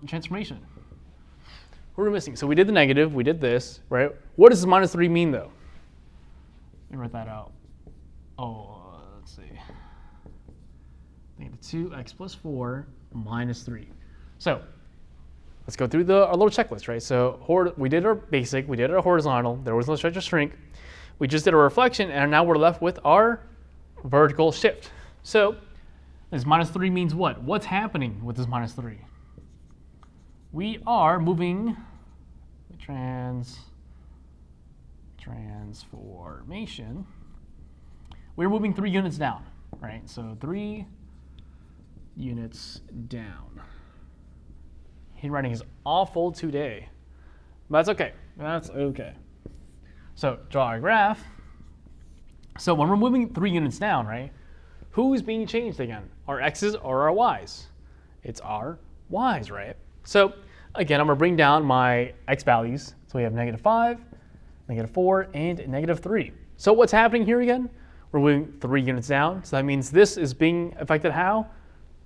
transformation? Who are we missing? So we did the negative, we did this, right? What does -3 mean, though? Let me write that out. Oh, let's see. -2x plus 4 minus 3. So let's go through our little checklist, right? So we did our basic, we did our horizontal, there was no stretch or shrink. We just did a reflection, and now we're left with our vertical shift. So this -3 means what? What's happening with this -3? We are moving transformation. We're moving 3 units down, right? So 3 units down. Handwriting is awful today. But that's okay. That's okay. So draw our graph. So when we're moving 3 units down, right? Who's being changed again? Our x's or our y's? It's our y's, right? So again, I'm going to bring down my x values. So we have -5, -4, and -3. So what's happening here again? We're moving 3 units down. So that means this is being affected how?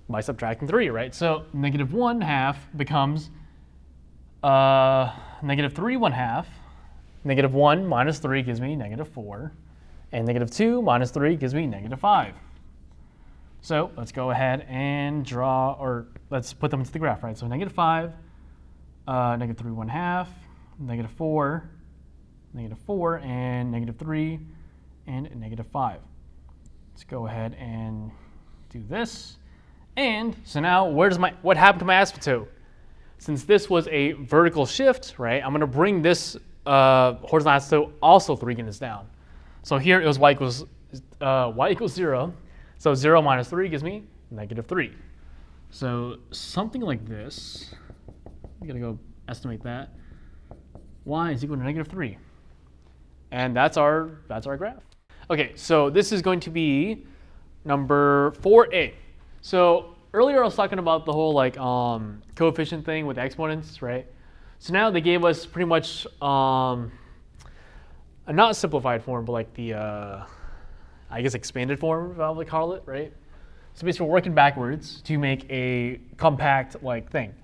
By subtracting 3, right? So -1/2 becomes -3/1/2. -1 minus 3 gives me -4. And -2 minus 3 gives me -5. So let's go ahead and draw, or let's put them into the graph, right? So -5, -3/1/2, -4, -4, and -3, and -5. Let's go ahead and do this. And so now, what happened to my asymptote? Since this was a vertical shift, right, I'm going to bring this horizontal asymptote also 3 units down. So here it was y equals 0. So 0 minus 3 gives me -3. So something like this, I'm going to go estimate that. Y is equal to -3. And that's our graph. Okay, so this is going to be number 4a. So earlier I was talking about the whole like coefficient thing with exponents, right? So now they gave us pretty much a not simplified form, but like the I guess expanded form, if I would call it, right? So basically we're working backwards to make a compact like thing.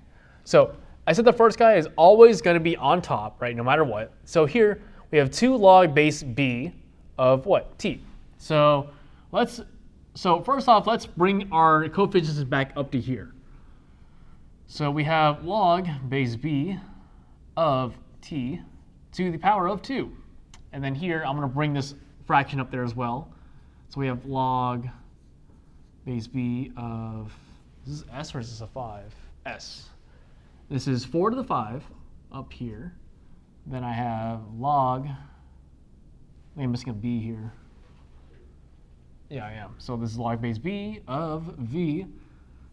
So I said the first guy is always going to be on top, right, no matter what. So here we have 2 log base b of what? T. So first off, let's bring our coefficients back up to here. So we have log base b of t to the power of 2. And then here I'm going to bring this fraction up there as well. So we have log base b of, is this s or is this a 5? S. This is 4 to the 5 up here. Then I have log, I think I'm missing a b here. Yeah, I am. So this is log base b of v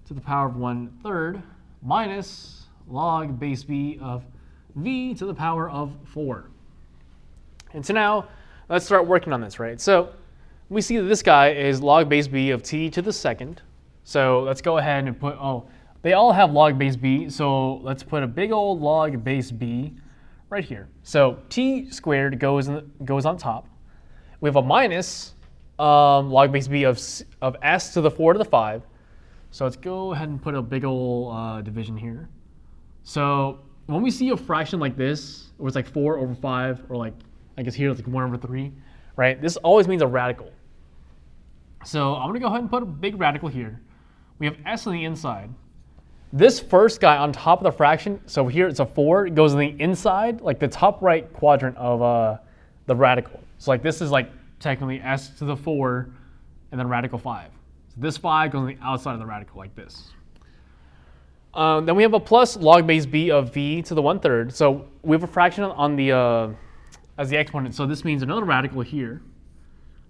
to the power of 1/3 minus log base b of v to the power of 4. And so now let's start working on this, right? So we see that this guy is log base b of t to the second. So let's go ahead and put, they all have log base b, so let's put a big old log base b right here. So t squared goes on top. We have a minus log base b of s to the 4 to the 5. So let's go ahead and put a big old division here. So when we see a fraction like this, where it's like 4 over 5, or like, I guess here it's like 1 over 3, right? This always means a radical. So I'm going to go ahead and put a big radical here. We have s on the inside. This first guy on top of the fraction, so here it's a 4, it goes on the inside, like the top right quadrant of the radical. So like this is like technically s to the 4 and then radical 5. So this 5 goes on the outside of the radical like this. Then we have a plus log base b of v to the 1/3. So we have a fraction on the as the exponent. So this means another radical here.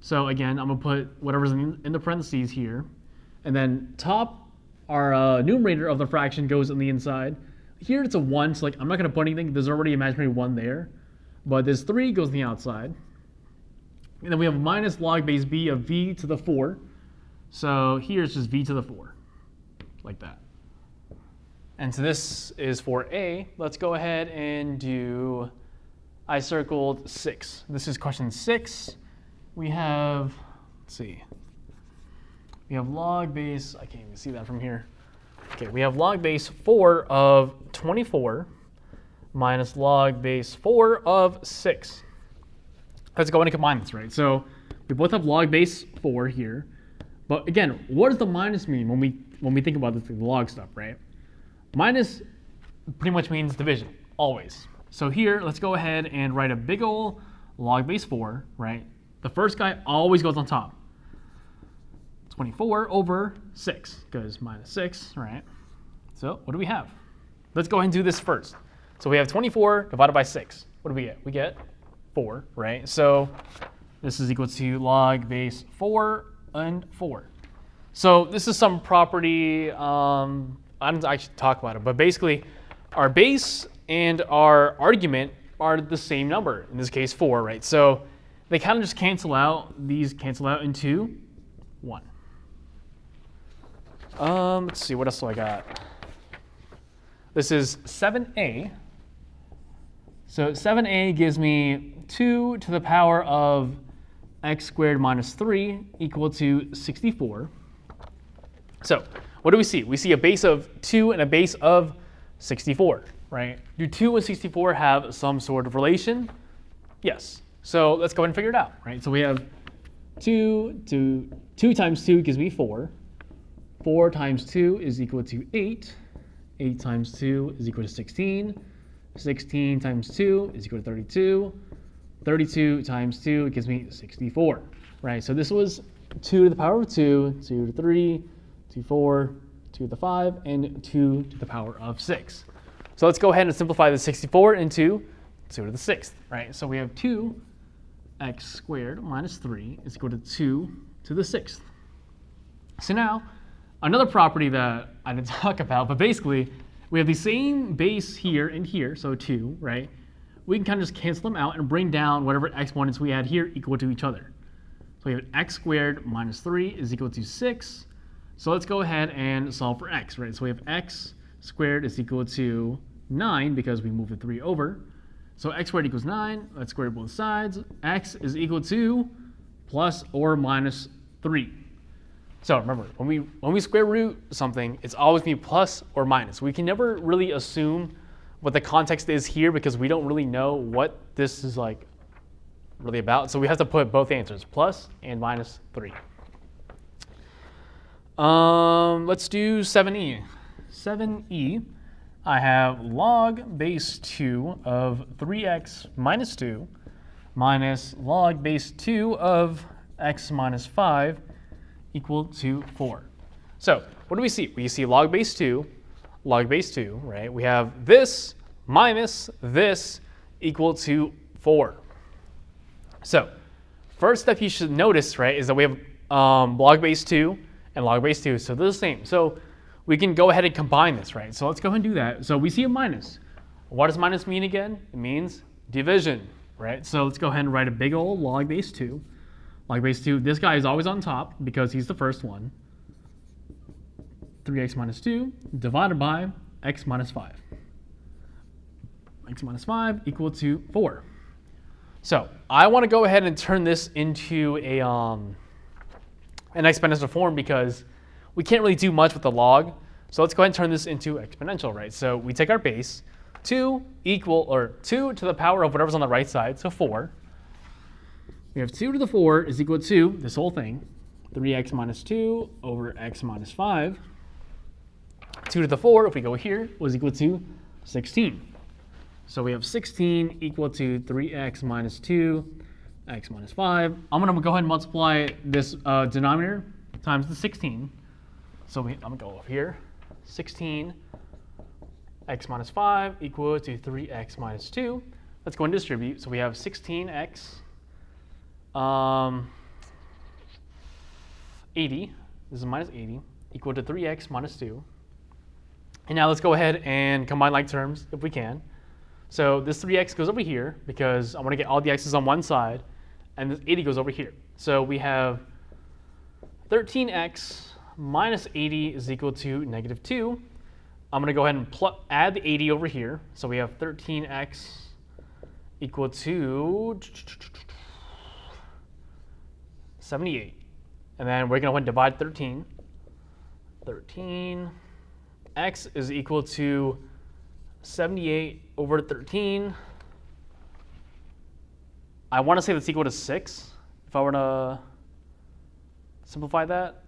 So again, I'm going to put whatever's in the parentheses here. And then top, our numerator of the fraction goes on the inside. Here it's a 1, so like I'm not going to put anything. There's already an imaginary 1 there. But this 3 goes on the outside. And then we have minus log base b of v to the 4. So here it's just v to the 4, like that. And so this is for A. Let's go ahead and do, I circled 6. This is question 6. We have, let's see. We have log base, I can't even see that from here. Okay, we have log base 4 of 24 minus log base 4 of 6. Let's go ahead and combine this, right? So we both have log base 4 here. But again, what does the minus mean when we think about this, the log stuff, right? Minus pretty much means division, always. So here, let's go ahead and write a big ol' log base 4, right? The first guy always goes on top. 24 over 6, because minus 6, right? So what do we have? Let's go ahead and do this first. So we have 24 divided by 6. What do we get? We get 4, right? So this is equal to log base 4 and 4. So this is some property, I didn't actually talk about it, but basically our base and our argument are the same number, in this case 4, right? So they kind of just cancel out, these cancel out into 1. Let's see, what else do I got? This is 7a. So 7a gives me 2 to the power of x squared minus 3 equal to 64. So what do we see? We see a base of 2 and a base of 64, right? Do 2 and 64 have some sort of relation? Yes. So let's go ahead and figure it out, right? So we have 2 times 2 gives me 4. 4 times 2 is equal to 8. 8 times 2 is equal to 16. 16 times 2 is equal to 32. 32 times 2 gives me 64, right? So this was 2 to the power of 2, 2 to the 3, 2 to the 4, 2 to the 5, and 2 to the power of 6. So let's go ahead and simplify the 64 into 2 to the 6th, right? So we have 2x squared minus 3 is equal to 2 to the 6th. So now, another property that I didn't talk about, but basically, we have the same base here and here, so 2, right? We can kind of just cancel them out and bring down whatever exponents we had here equal to each other. we have x squared minus 3 is equal to 6. So let's go ahead and solve for x, right? So we have x squared is equal to 9 because we moved the 3 over. So x squared equals 9. Let's square both sides. X is equal to plus or minus 3. So remember, when we square root something, it's always be plus or minus. We can never really assume what the context is here because we don't really know what this is like really about. So we have to put both answers, plus and minus 3. Let's do 7e. 7e, I have log base 2 of 3x minus 2 minus log base 2 of x minus 5 equal to 4. So what do we see? We see log base 2, right? We have this minus this equal to 4. So first step you should notice, right, is that we have log base 2 and log base 2, so they're the same. So we can go ahead and combine this, right? So let's go ahead and do that. So we see a minus. What does minus mean again? It means division, right? So let's go ahead and write a big old log base 2. Log base 2, this guy is always on top because he's the first one. 3x minus 2 divided by x minus 5. X minus 5 equal to 4. So I want to go ahead and turn this into an exponential form because we can't really do much with the log. So let's go ahead and turn this into exponential, right? So we take our base, 2 to the power of whatever's on the right side, so 4. We have 2 to the 4 is equal to this whole thing, 3x minus 2 over x minus 5. 2 to the 4, if we go here, was equal to 16. So we have 16 equal to 3x minus 2, x minus 5. I'm going to go ahead and multiply this denominator times the 16. So I'm going to go up here. 16 x minus 5 equal to 3x minus 2. Let's go and distribute. So we have 16x 80, this is minus 80, equal to 3x minus 2. And now let's go ahead and combine like terms if we can. So this 3x goes over here because I want to get all the x's on one side, and this 80 goes over here. So we have 13x minus 80 is equal to negative 2. I'm going to go ahead and add the 80 over here. So we have 13x equal to 78. And then we're going to go ahead and divide 13. 13x is equal to 78 over 13. I want to say that's equal to 6. If I were to simplify that,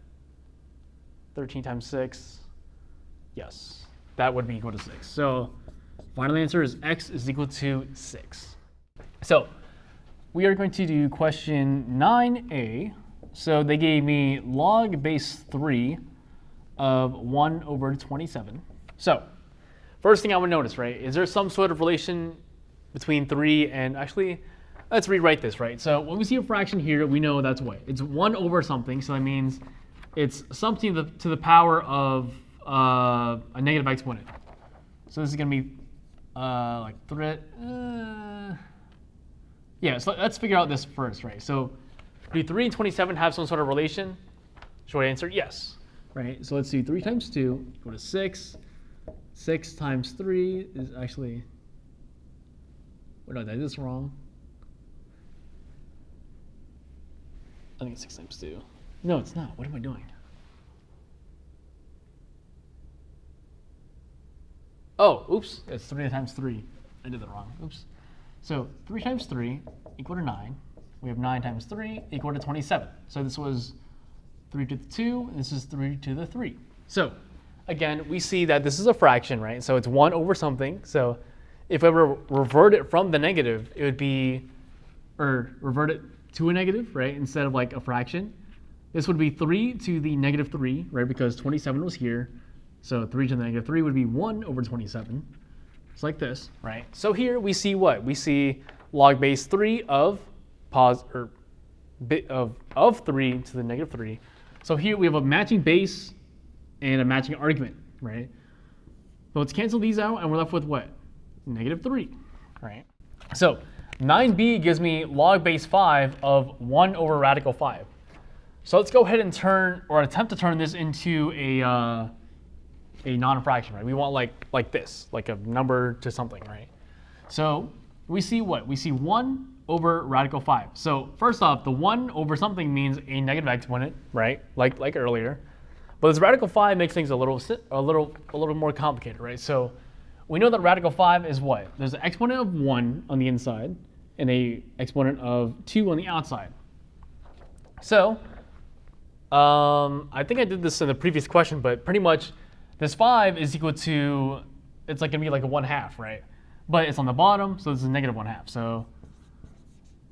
13 times 6, yes, that would be equal to 6. So final answer is x is equal to 6. So we are going to do question 9a. So they gave me log base 3 of 1 over 27. So first thing I would notice, right, is there some sort of relation between 3 and, actually, let's rewrite this, right? So when we see a fraction here, we know that's what? It's 1 over something, so that means it's something to the power of a negative exponent. So this is going to be like 3. Yeah, so let's figure out this first, right? So do 3 and 27 have some sort of relation? Short answer, yes. Right? So let's do 3 times 2 equal to 6. 6 times 3 is actually, wait, no, I did this wrong. I think it's 6 times 2. No, it's not. What am I doing? Oh, oops. It's 3 times 3. I did that wrong. Oops. So 3 times 3 equal to 9. We have 9 times 3 equal to 27. So this was 3 to the 2. And this is 3 to the 3. So again, we see that this is a fraction, right? So it's 1 over something. So if I were to revert it from the negative, it would be, or revert it to a negative, right? Instead of like a fraction. This would be 3 to the negative 3, right? Because 27 was here. So 3 to the negative 3 would be 1 over 27. It's like this, right? So here we see what? We see log base 3 of 3 to the negative 3. So here we have a matching base and a matching argument, right? So let's cancel these out, and we're left with what? Negative 3, right? So 9b gives me log base 5 of 1 over radical 5. So let's go ahead and turn, or attempt to turn this into a non-fraction, right? We want like this, like a number to something, right? So we see what? We see 1 over radical 5. So first off, the 1 over something means a negative exponent, right? Like earlier. But this radical 5 makes things a little more complicated, right? So we know that radical 5 is what? There's an exponent of 1 on the inside and a exponent of 2 on the outside. So I think I did this in the previous question, but pretty much this 5 is equal to, it's like going to be like a 1/2, right? But it's on the bottom, so this is negative 1/2. So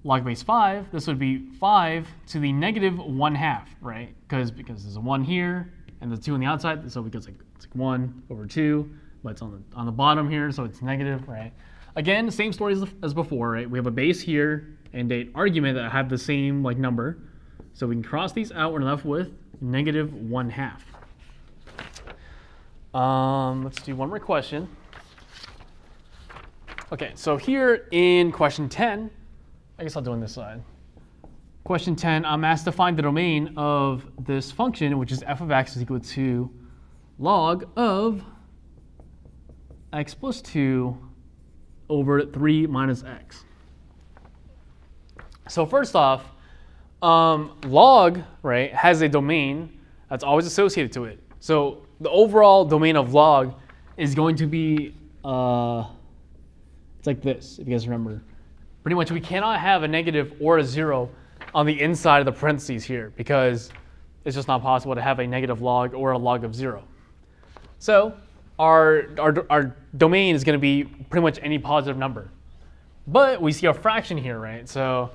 log base 5, this would be 5 to the negative 1/2, right? Because there's a 1 here and the 2 on the outside, so it's like 1 over 2, but it's on the bottom here, so it's negative, right? Again, same story as before, right? We have a base here and an argument that have the same like number. So we can cross these out, we're left with negative 1/2. Let's do one more question. Okay, so here in question 10, I guess I'll do on this side. Question 10, I'm asked to find the domain of this function, which is f of x is equal to log of x plus 2 over 3 minus x. So first off, log, right, has a domain that's always associated to it. So the overall domain of log is going to be, it's like this, if you guys remember. Pretty much we cannot have a negative or a 0 on the inside of the parentheses here because it's just not possible to have a negative log or a log of 0. So our domain is going to be pretty much any positive number. But we see a fraction here, right? So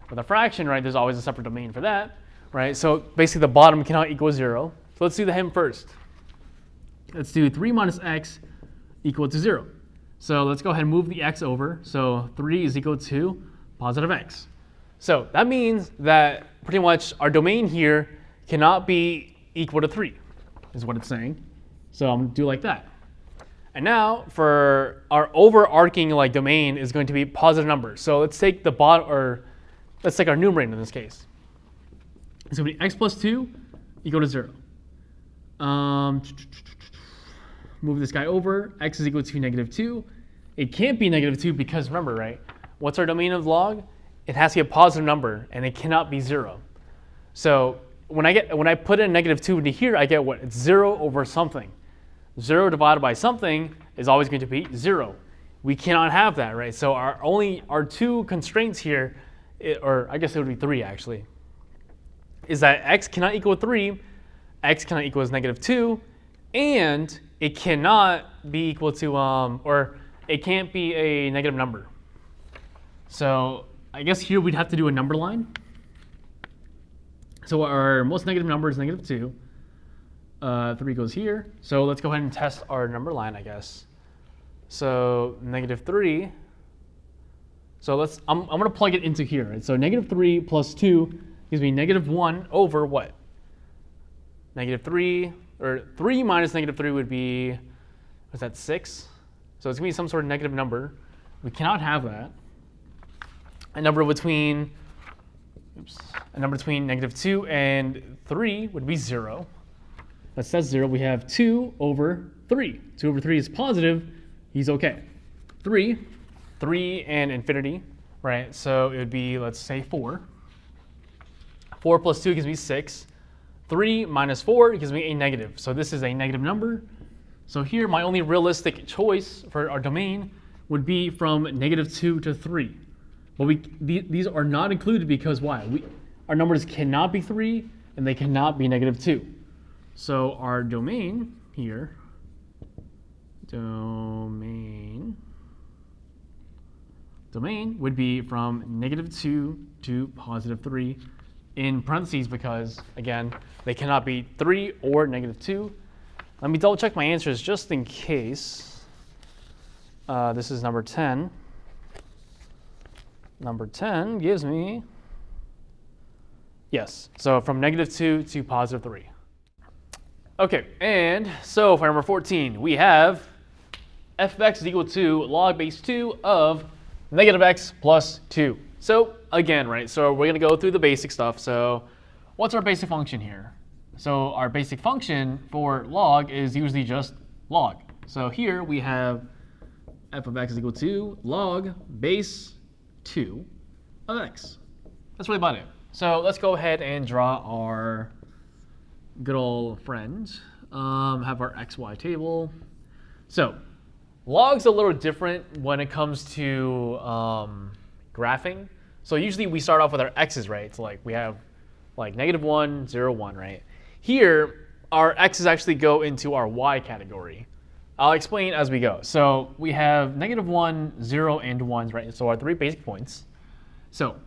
with a fraction, right, there's always a separate domain for that, right? So basically the bottom cannot equal 0. So let's do the him first. Let's do 3 minus x equal to 0. So let's go ahead and move the x over. So 3 is equal to positive x. So that means that pretty much our domain here cannot be equal to 3, is what it's saying. So I'm going to do like that. And now for our overarching like domain is going to be positive numbers. So let's take the bottom, or let's take our numerator in this case. It's going to be x plus 2 equal to 0. Move this guy over. X is equal to negative 2. It can't be negative 2 because remember, right? What's our domain of log? It has to be a positive number, and it cannot be 0. So when I put in negative 2 into here, I get what? It's 0 over something. 0 divided by something is always going to be 0. We cannot have that, right? So our two constraints here, or I guess it would be 3 actually, is that x cannot equal 3, x cannot equal negative 2, and it cannot be equal to, or it can't be a negative number. So I guess here we'd have to do a number line. So our most negative number is negative 2. 3 goes here. So let's go ahead and test our number line, I guess. So negative 3. So I'm going to plug it into here. Right? So negative 3 plus 2 gives me negative 1 over what? Negative 3, or 3 minus negative 3 would be, what's that, 6? So it's going to be some sort of negative number. We cannot have that. A number between negative 2 and 3 would be 0. That says 0. We have 2 over 3. 2 over 3 is positive. He's okay. 3 and infinity, right? So it would be, let's say, 4. 4 plus 2 gives me 6. 3 minus 4 gives me a negative. So this is a negative number. So here, my only realistic choice for our domain would be from negative 2 to 3. But these are not included because why? Our numbers cannot be 3 and they cannot be negative 2. So our domain here, domain would be from negative 2 to positive 3 in parentheses because, again, they cannot be 3 or negative 2. Let me double check my answers just in case. This is number 10. Number 10 gives me, yes, so from negative 2 to positive 3. Okay, and so for number 14, we have f of x is equal to log base 2 of negative x plus 2. So again, right, so we're going to go through the basic stuff. So what's our basic function here? So our basic function for log is usually just log. So here we have f of x is equal to log base 2 of x. That's really about it. So let's go ahead and draw our good old friend. Have our xy table. So log's a little different when it comes to graphing. So usually we start off with our x's, right? So like we have like -1, 0, 1, right? Here, our x's actually go into our y category. I'll explain as we go. So we have -1, 0, and 1, right? So our 3 basic points. So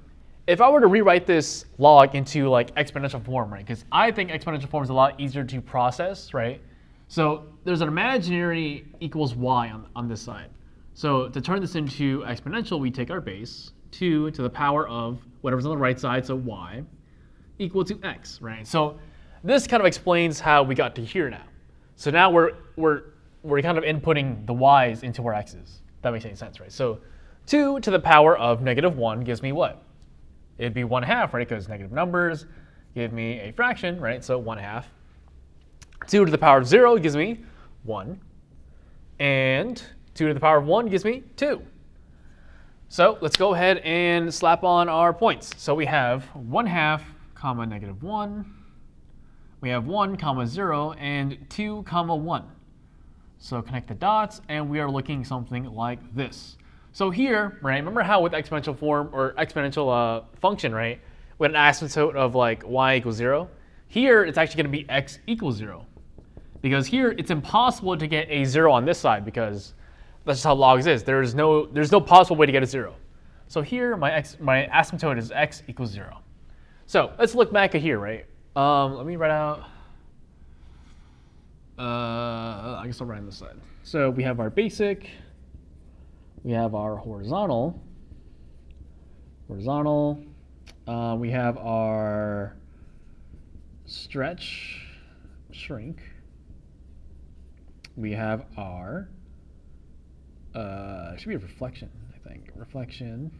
if I were to rewrite this log into like exponential form, right? Because I think exponential form is a lot easier to process, right? So there's an imaginary equals y on this side. So to turn this into exponential, we take our base, 2 to the power of whatever's on the right side, so y, equal to x, right? So this kind of explains how we got to here now. So now we're kind of inputting the y's into our x's. That makes any sense, right? So 2 to the power of -1 gives me what? It'd be 1/2, right? Because negative numbers give me a fraction, right? So 1/2. 2 to the power of 0 gives me 1. And 2 to the power of 1 gives me 2. So let's go ahead and slap on our points. So we have 1/2, comma -1. We have 1, comma 0, and 2, comma 1. So connect the dots, and we are looking something like this. So here, right, remember how with exponential form or exponential function, right, with an asymptote of like y equals 0? Here, it's actually going to be x equals 0. Because here, it's impossible to get a 0 on this side because that's just how logs is. There's no possible way to get a 0. So here, my asymptote is x equals 0. So let's look back at here, right? Let me write out. I guess I'll write on this side. So we have our basic. We have our horizontal. We have our stretch, shrink. We have our, it should be a reflection, I think. Reflection,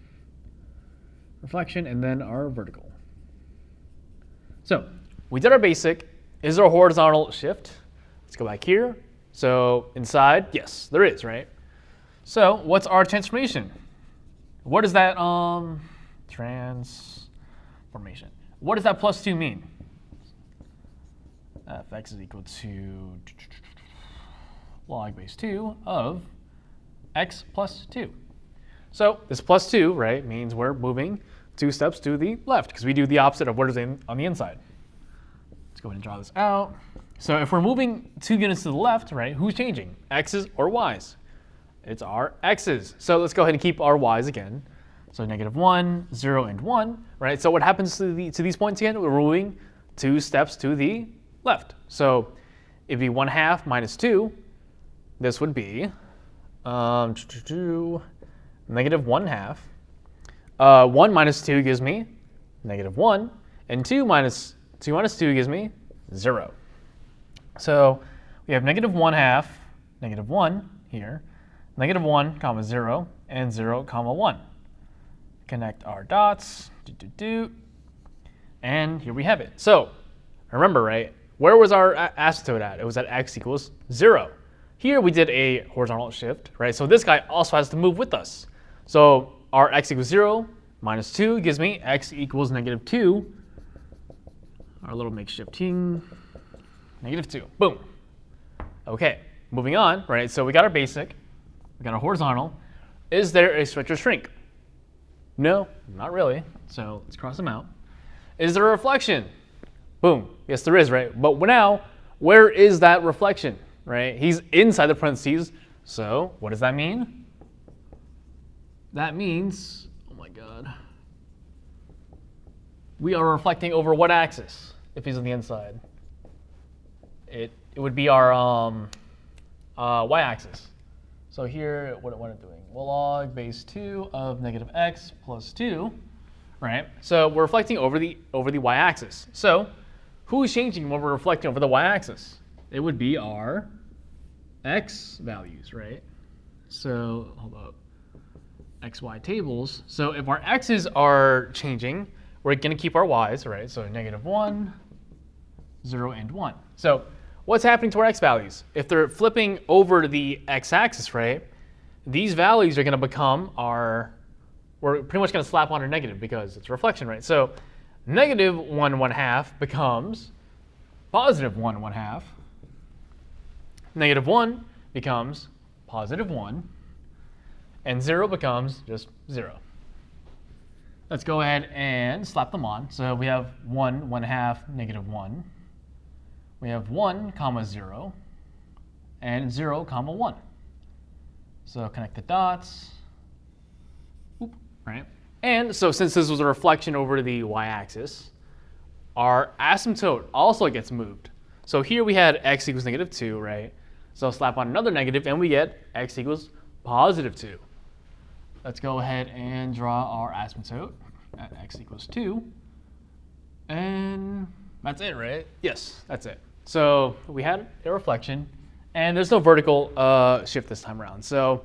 and then our vertical. So we did our basic. Is there a horizontal shift? Let's go back here. So inside, yes, there is, right? So what's our transformation? What does that transformation? What does that plus 2 mean? Fx is equal to log base 2 of x plus 2. So this plus 2, right, means we're moving 2 steps to the left because we do the opposite of what is on the inside. Let's go ahead and draw this out. So if we're moving 2 units to the left, right, who's changing? X's or y's? It's our x's. So let's go ahead and keep our y's again. So -1, 0, and 1, right? So what happens to these points again? We're moving 2 steps to the left. So it'd be 1/2 minus 2. This would be -1/2. 1 minus 2 gives me -1, and 2 minus 2 gives me 0. So we have -1/2, -1 here, -1, comma 0, and 0, comma 1. Connect our dots, and here we have it. So remember, right, where was our asymptote at? It was at x equals 0. Here we did a horizontal shift, right? So this guy also has to move with us. So our x equals 0 minus 2 gives me x equals -2. Our little makeshift thing, -2. Boom. Okay, moving on, right? So we got our basic, we got our horizontal. Is there a stretch or shrink? No, not really. So let's cross them out. Is there a reflection? Boom. Yes, there is, right? But now, where is that reflection, right? He's inside the parentheses. So what does that mean? That means, oh my God, we are reflecting over what axis if he's on the inside? It would be our y-axis. So here, what am I doing? Well, log base 2 of -x plus 2, right? So we're reflecting over the y-axis. So who's changing when we're reflecting over the y-axis? It would be our x values, right? So hold up. xy tables. So if our x's are changing, we're going to keep our y's, right? So -1, 0, and 1. So what's happening to our x values? If they're flipping over the x-axis, right, these values are going to become we're pretty much going to slap on a negative because it's a reflection, right? So -1/1/2 becomes +1/1/2. -1 becomes +1. And 0 becomes just 0. Let's go ahead and slap them on. So we have 1, 1/2, -1. We have 1, 0, and 0, 1. So connect the dots. Oop, right? And so since this was a reflection over the y-axis, our asymptote also gets moved. So here we had x equals -2, right? So slap on another negative, and we get x equals +2. Let's go ahead and draw our asymptote at x equals 2. And that's it, right? Yes, that's it. So we had a reflection, and there's no vertical shift this time around. So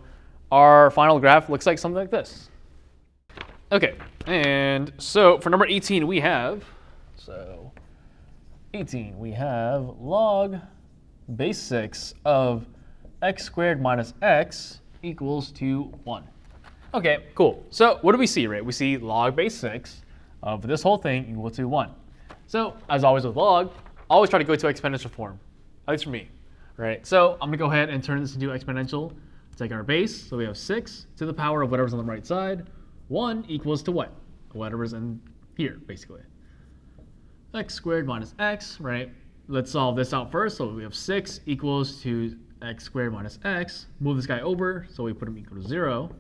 our final graph looks like something like this. Okay, and so for number 18 we have, log base 6 of x squared minus x equals to 1. Okay, cool. So what do we see, right? We see log base 6 of this whole thing equal to 1. So as always with log, always try to go to exponential form, at least for me, right? So I'm going to go ahead and turn this into exponential. Take our base, so we have 6 to the power of whatever's on the right side. 1 equals to what? Whatever's in here, basically. X squared minus x, right? Let's solve this out first. So we have 6 equals to x squared minus x. Move this guy over, so we put him equal to 0.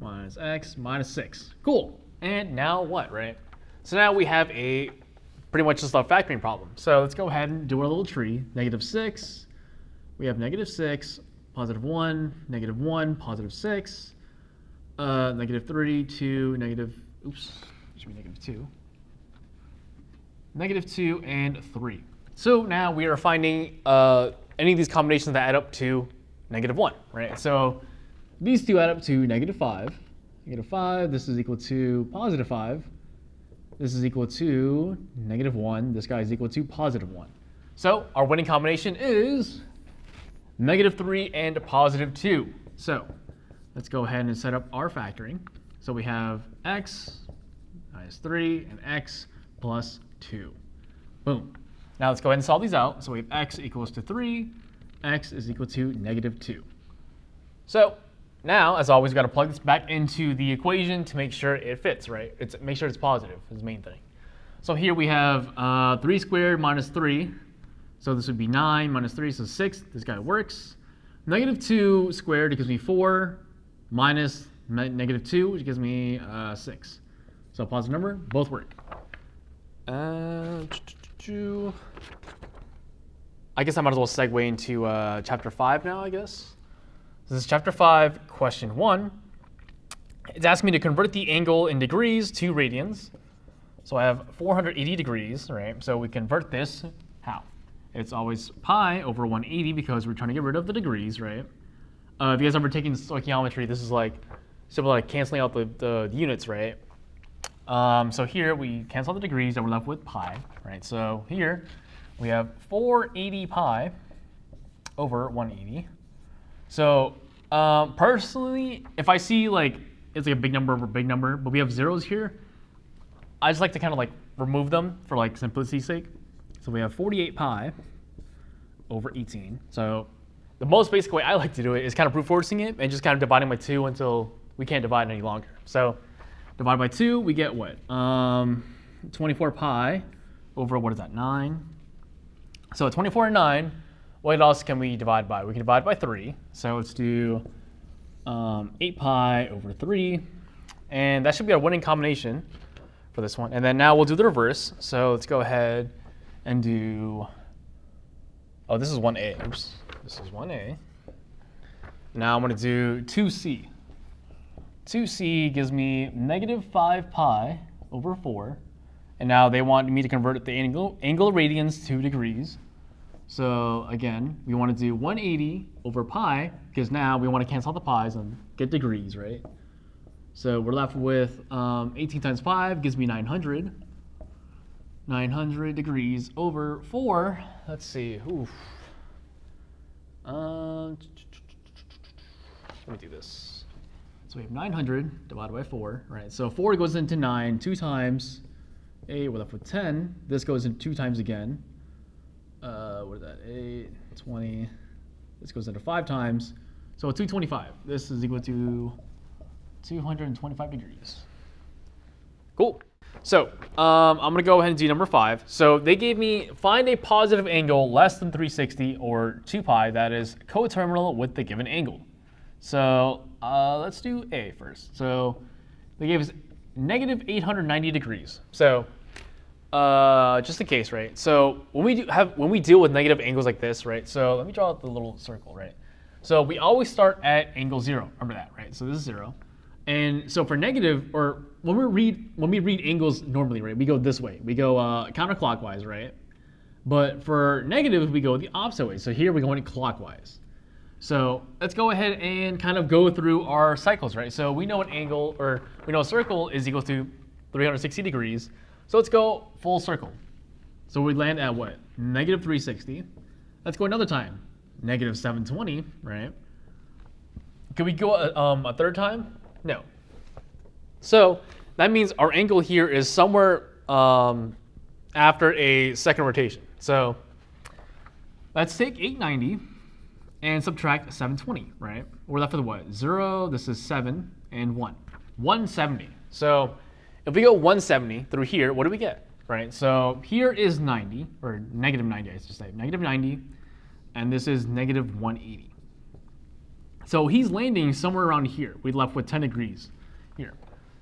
Minus x minus 6. Cool. And now what, right? So now we have a pretty much just a factoring problem. So let's go ahead and do our little tree. -6. We have -6, +1, -1, +6, -3, 2, oops, it should be -2. -2 and 3. So now we are finding any of these combinations that add up to -1, right? So these two add up to -5. -5, this is equal to +5. This is equal to -1. This guy is equal to +1. So our winning combination is -3 and +2. So let's go ahead and set up our factoring. So we have x minus 3 and x plus 2. Boom. Now let's go ahead and solve these out. So we have x equals to 3, x is equal to -2. So now, as always, we've got to plug this back into the equation to make sure it fits, right? Make sure it's positive is the main thing. So here we have 3 squared minus 3. So this would be 9 minus 3, so 6. This guy works. -2 squared gives me 4 minus -2, which gives me 6. So positive number, both work. I guess I might as well segue into chapter 5 now, I guess. This is chapter 5, question 1. It's asking me to convert the angle in degrees to radians. So I have 480 degrees, right? So we convert this, how? It's always pi over 180 because we're trying to get rid of the degrees, right? If you guys ever taken stoichiometry, this is like simply like canceling out the units, right? So here we cancel the degrees and we're left with pi, right? So here we have 480 pi over 180. So personally, if I see like it's like a big number over a big number, but we have zeros here, I just like to kind of like remove them for like simplicity's sake. So we have 48 pi over 18. So the most basic way I like to do it is kind of brute forcing it and just kind of dividing by 2 until we can't divide any longer. So divide by 2, we get what? 24 pi over, what is that, 9? So 24 and 9, what else can we divide by? We can divide by 3. So let's do 8 pi over 3. And that should be our winning combination for this one. And then now we'll do the reverse. So let's go ahead and do, oh, this is 1a. Oops, this is 1a. Now I'm going to do 2c. 2c gives me -5 pi over 4. And now they want me to convert the angle radians to degrees. So again, we want to do 180 over pi, because now we want to cancel out the pi's and get degrees, right? So we're left with 18 times 5 gives me 900. 900 degrees over 4. Let's see. Oof. Let me do this. So we have 900 divided by 4, right? So 4 goes into 9 2 times. 8, we're left with 10. This goes in 2 times again. What is that? 8, 20. This goes into 5 times. So 225. This is equal to 225 degrees. Cool. So I'm going to go ahead and do number 5. So they gave me find a positive angle less than 360 or 2 pi that is coterminal with the given angle. So let's do A first. So they gave us negative 890 degrees. So just in case, right? So when we deal with negative angles like this, right? So let me draw out the little circle, right? So we always start at angle 0. Remember that, right? So this is 0. And so for negative, or when we read angles normally, right, we go this way. We go counterclockwise, right? But for negative, we go the opposite way. So here we're going clockwise. So let's go ahead and kind of go through our cycles, right? So we know an angle, or we know a circle is equal to 360 degrees. So let's go full circle. So we land at what? Negative 360. Let's go another time. Negative 720, right? Can we go a third time? No. So that means our angle here is somewhere after a second rotation. So let's take 890 and subtract 720, right? We're left with what? 0, this is 7, and 1. 170. So if we go 170 through here, what do we get, right? So here is 90, or negative 90, I should say. Negative 90, and this is negative 180. So he's landing somewhere around here. We're left with 10 degrees here.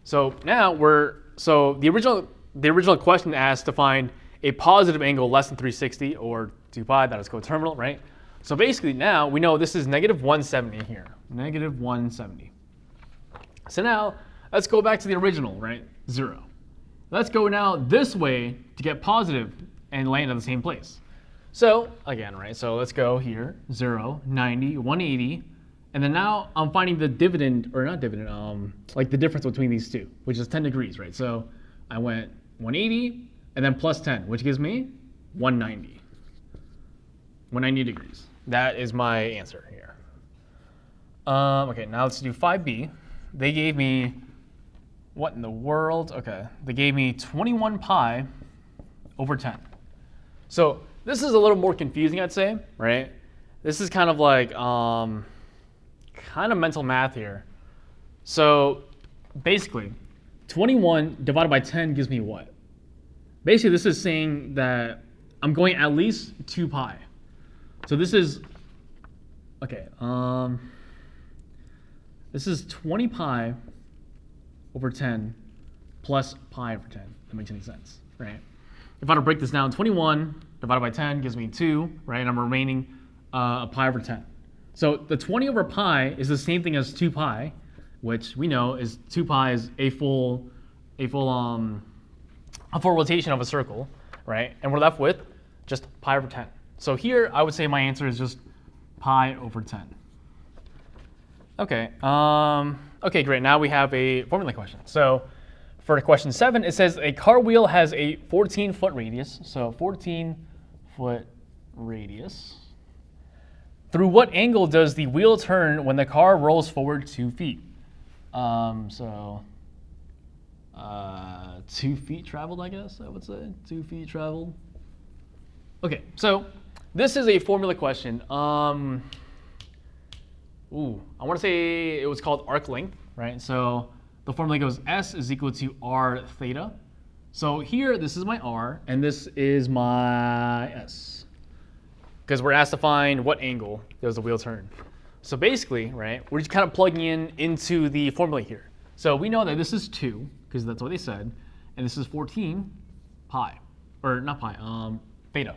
So now the original question asked to find a positive angle less than 360 or 2 pi, that is coterminal, right? So basically now we know this is negative 170 here, negative 170. So now let's go back to the original, right? 0. Let's go now this way to get positive and land in the same place. So again, right? So let's go here, 0, 90, 180. And then now I'm finding the dividend, or not dividend, like the difference between these two, which is 10 degrees, right? So I went 180 and then plus 10, which gives me 190. 190 degrees. That is my answer here. Okay, now let's do 5b. They gave me, what in the world? Okay, they gave me 21 pi over 10. So this is a little more confusing, I'd say, right? This is kind of like, kind of mental math here. So basically, 21 divided by 10 gives me what? Basically, this is saying that I'm going at least 2 pi. So this is, okay, this is 20 pi over 10 plus pi over 10. That makes any sense, right? If I were to break this down, 21 divided by 10 gives me 2, right? And I'm remaining a pi over 10. So the 20 over pi is the same thing as 2 pi, which we know is 2 pi is a full rotation of a circle, right? And we're left with just pi over 10. So here I would say my answer is just pi over 10. Okay. Okay, great. Now we have a formula question. So for question 7, it says a car wheel has a 14-foot radius. So 14-foot radius. Through what angle does the wheel turn when the car rolls forward 2 feet? 2 feet traveled, I guess I would say. 2 feet traveled. Okay, so this is a formula question. I want to say it was called arc length, right? So the formula goes S is equal to R theta. So here, this is my R, and this is my S. Because we're asked to find what angle does the wheel turn. So basically, right, we're just kind of plugging into the formula here. So we know that this is 2, because that's what they said, and this is 14 pi, or not pi, theta.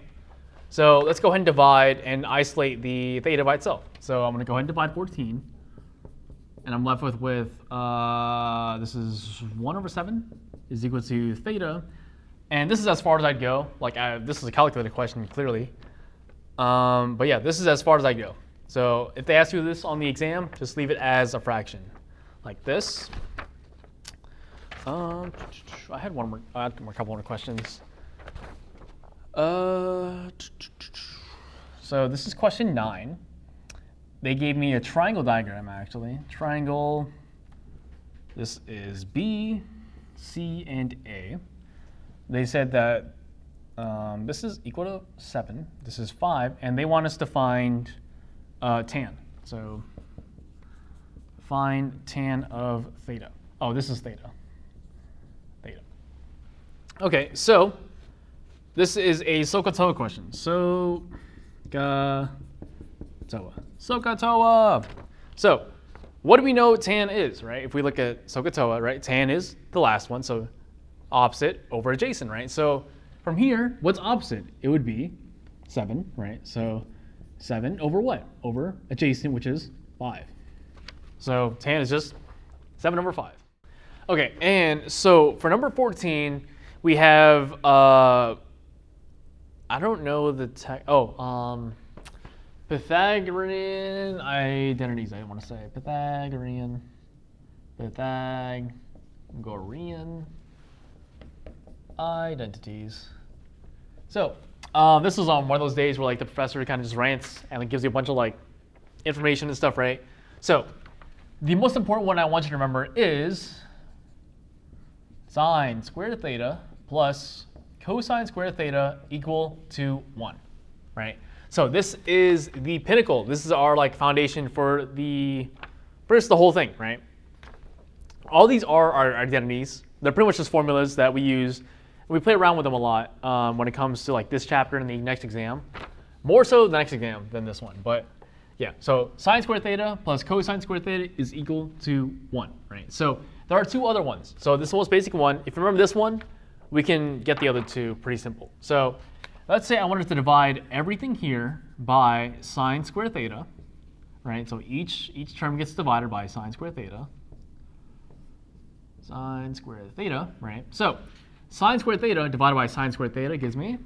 So let's go ahead and divide and isolate the theta by itself. So I'm going to go ahead and divide 14, and I'm left with this is 1 over 7 is equal to theta, and this is as far as I'd go. Like this is a calculated question, clearly. But yeah, this is as far as I go. So if they ask you this on the exam, just leave it as a fraction, like this. I had one more. I had a couple more questions. So this is question 9. They gave me a triangle diagram actually. Triangle. This is B, C, and A. They said that this is equal to 7. This is 5, and they want us to find tan. So find tan of theta. Oh, this is theta. Theta. Okay, so this is a SOHCAHTOA question. SOHCAHTOA. So what do we know tan is, right? If we look at SOHCAHTOA, right? Tan is the last one, so opposite over adjacent, right? So from here, what's opposite? It would be 7, right? So 7 over what? Over adjacent, which is 5. So tan is just 7 over 5. Okay, and so for number 14, we have, I don't know the Pythagorean identities, I want to say. Pythagorean identities. So this was on one of those days where like the professor kind of just rants and like gives you a bunch of like information and stuff, right? So the most important one I want you to remember is sine squared theta plus cosine squared theta equal to 1, right? So this is the pinnacle. This is our like foundation for the whole thing, right? All these are our identities. They're pretty much just formulas that we use. We play around with them a lot when it comes to like this chapter and the next exam. More so the next exam than this one, but yeah. So sine squared theta plus cosine squared theta is equal to 1, right? So there are 2 other ones. So this is the most basic one. If you remember this one, we can get the other 2 pretty simple. So let's say I wanted to divide everything here by sine squared theta, right? So each term gets divided by sine squared theta. Sine squared theta, right? So sine squared theta divided by sine squared theta gives me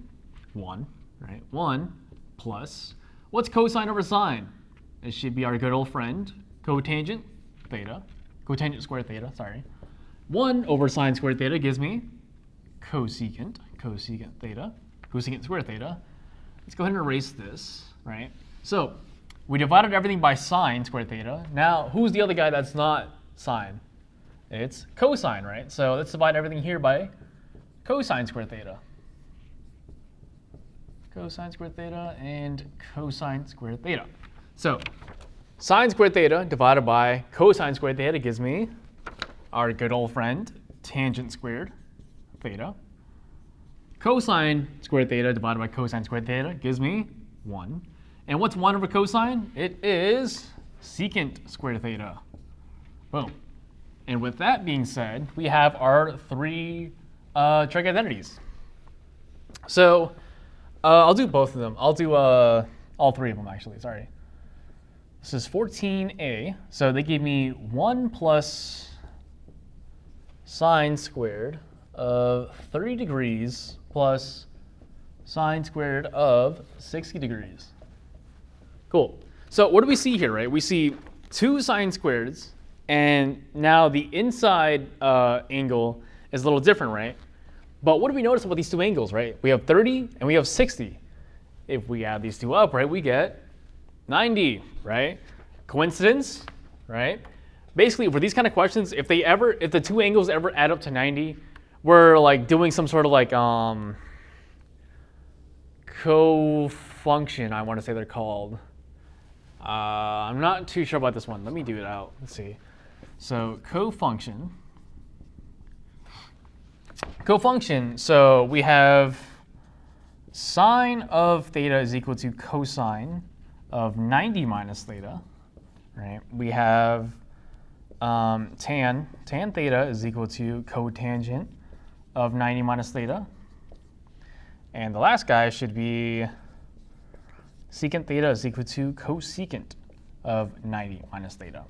1, right? 1 plus, what's cosine over sine? It should be our good old friend, cotangent squared theta, sorry. 1 over sine squared theta gives me cosecant theta, cosecant squared theta. Let's go ahead and erase this, right? So we divided everything by sine squared theta. Now, who's the other guy that's not sine? It's cosine, right? So let's divide everything here by cosine squared theta. Cosine squared theta and cosine squared theta. So sine squared theta divided by cosine squared theta gives me our good old friend, tangent squared theta. Cosine squared theta divided by cosine squared theta gives me 1. And what's 1 over cosine? It is secant squared theta. Boom. And with that being said, we have our 3 trig identities. So I'll do both of them. I'll do all 3 of them, actually. Sorry. This is 14a. So they gave me 1 plus sine squared of 30 degrees plus sine squared of 60 degrees. Cool. So what do we see here, right? We see 2 sine squareds, and now the inside angle is a little different, right? But what do we notice about these 2 angles, right? We have 30 and we have 60. If we add these 2 up, right, we get 90, right? Coincidence, right? Basically, for these kind of questions, if the 2 angles ever add up to 90, we're like doing some sort of like co-function, I want to say they're called. I'm not too sure about this one. Let me do it out. Let's see. So co-function. Co-function, so we have sine of theta is equal to cosine of 90 minus theta, right? We have tan theta is equal to cotangent of 90 minus theta. And the last guy should be secant theta is equal to cosecant of 90 minus theta.